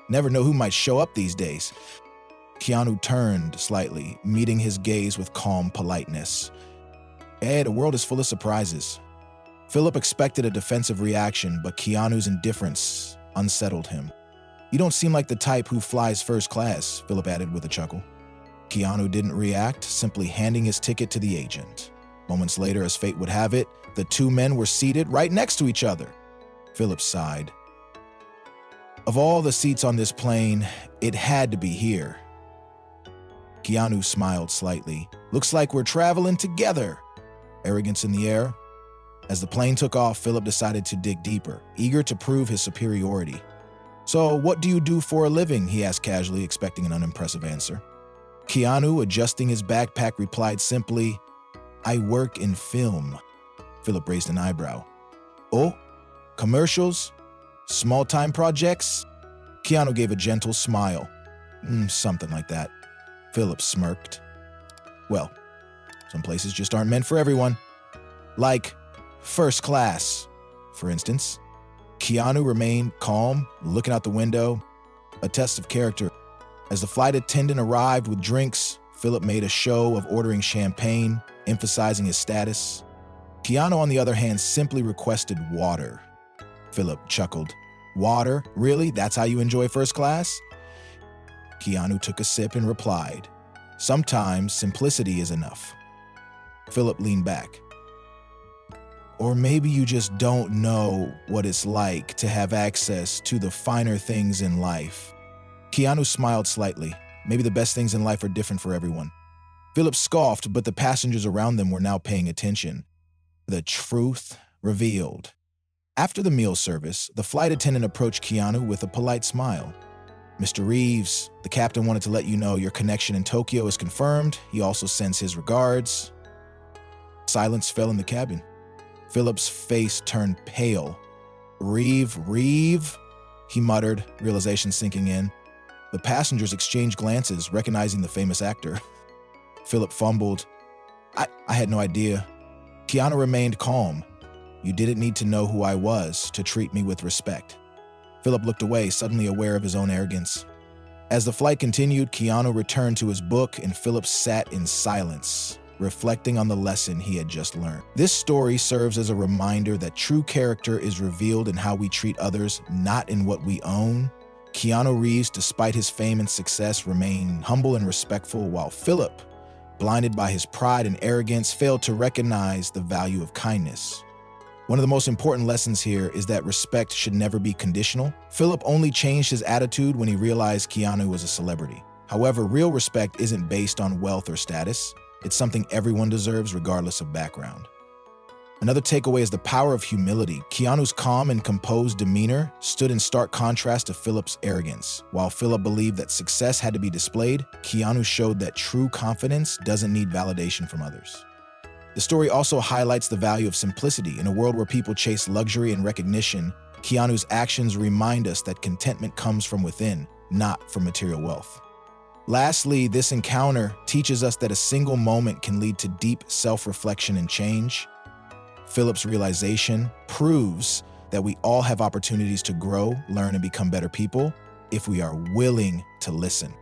Never know who might show up these days." Keanu turned slightly, meeting his gaze with calm politeness. "Hey, the world is full of surprises." Philip expected a defensive reaction, but Keanu's indifference unsettled him. "You don't seem like the type who flies first class," Philip added with a chuckle. Keanu didn't react, simply handing his ticket to the agent. Moments later, as fate would have it, the two men were seated right next to each other. Philip sighed. "Of all the seats on this plane, it had to be here." Keanu smiled slightly. "Looks like we're traveling together." Arrogance in the air. As the plane took off, Philip decided to dig deeper, eager to prove his superiority. "So, what do you do for a living?" he asked casually, expecting an unimpressive answer. Keanu, adjusting his backpack, replied simply, "I work in film." Philip raised an eyebrow. "Oh, commercials? Small-time projects?" Keanu gave a gentle smile. Something like that." Philip smirked. "Well, some places just aren't meant for everyone. Like first class, for instance." Keanu remained calm, looking out the window, a test of character. As the flight attendant arrived with drinks, Philip made a show of ordering champagne, emphasizing his status. Keanu, on the other hand, simply requested water. Philip chuckled. "Water? Really? That's how you enjoy first class?" Keanu took a sip and replied, "Sometimes simplicity is enough." Philip leaned back. "Or maybe you just don't know what it's like to have access to the finer things in life." Keanu smiled slightly. Maybe the best things in life are different for everyone. Philip scoffed, but the passengers around them were now paying attention. The truth revealed. After the meal service, the flight attendant approached Keanu with a polite smile. "Mr. Reeves, the captain wanted to let you know your connection in Tokyo is confirmed. He also sends his regards." Silence fell in the cabin. Philip's face turned pale. Reeve, he muttered, realization sinking in. The passengers exchanged glances, recognizing the famous actor. Philip fumbled. I had no idea." Keanu remained calm. "You didn't need to know who I was to treat me with respect." Philip looked away, suddenly aware of his own arrogance. As the flight continued, Keanu returned to his book and Philip sat in silence, reflecting on the lesson he had just learned. This story serves as a reminder that true character is revealed in how we treat others, not in what we own. Keanu Reeves, despite his fame and success, remained humble and respectful, while Philip, blinded by his pride and arrogance, failed to recognize the value of kindness. One of the most important lessons here is that respect should never be conditional. Philip only changed his attitude when he realized Keanu was a celebrity. However, real respect isn't based on wealth or status. It's something everyone deserves regardless of background. Another takeaway is the power of humility. Keanu's calm and composed demeanor stood in stark contrast to Philip's arrogance. While Philip believed that success had to be displayed, Keanu showed that true confidence doesn't need validation from others. The story also highlights the value of simplicity. In a world where people chase luxury and recognition, Keanu's actions remind us that contentment comes from within, not from material wealth. Lastly, this encounter teaches us that a single moment can lead to deep self-reflection and change. Philip's realization proves that we all have opportunities to grow, learn, and become better people if we are willing to listen.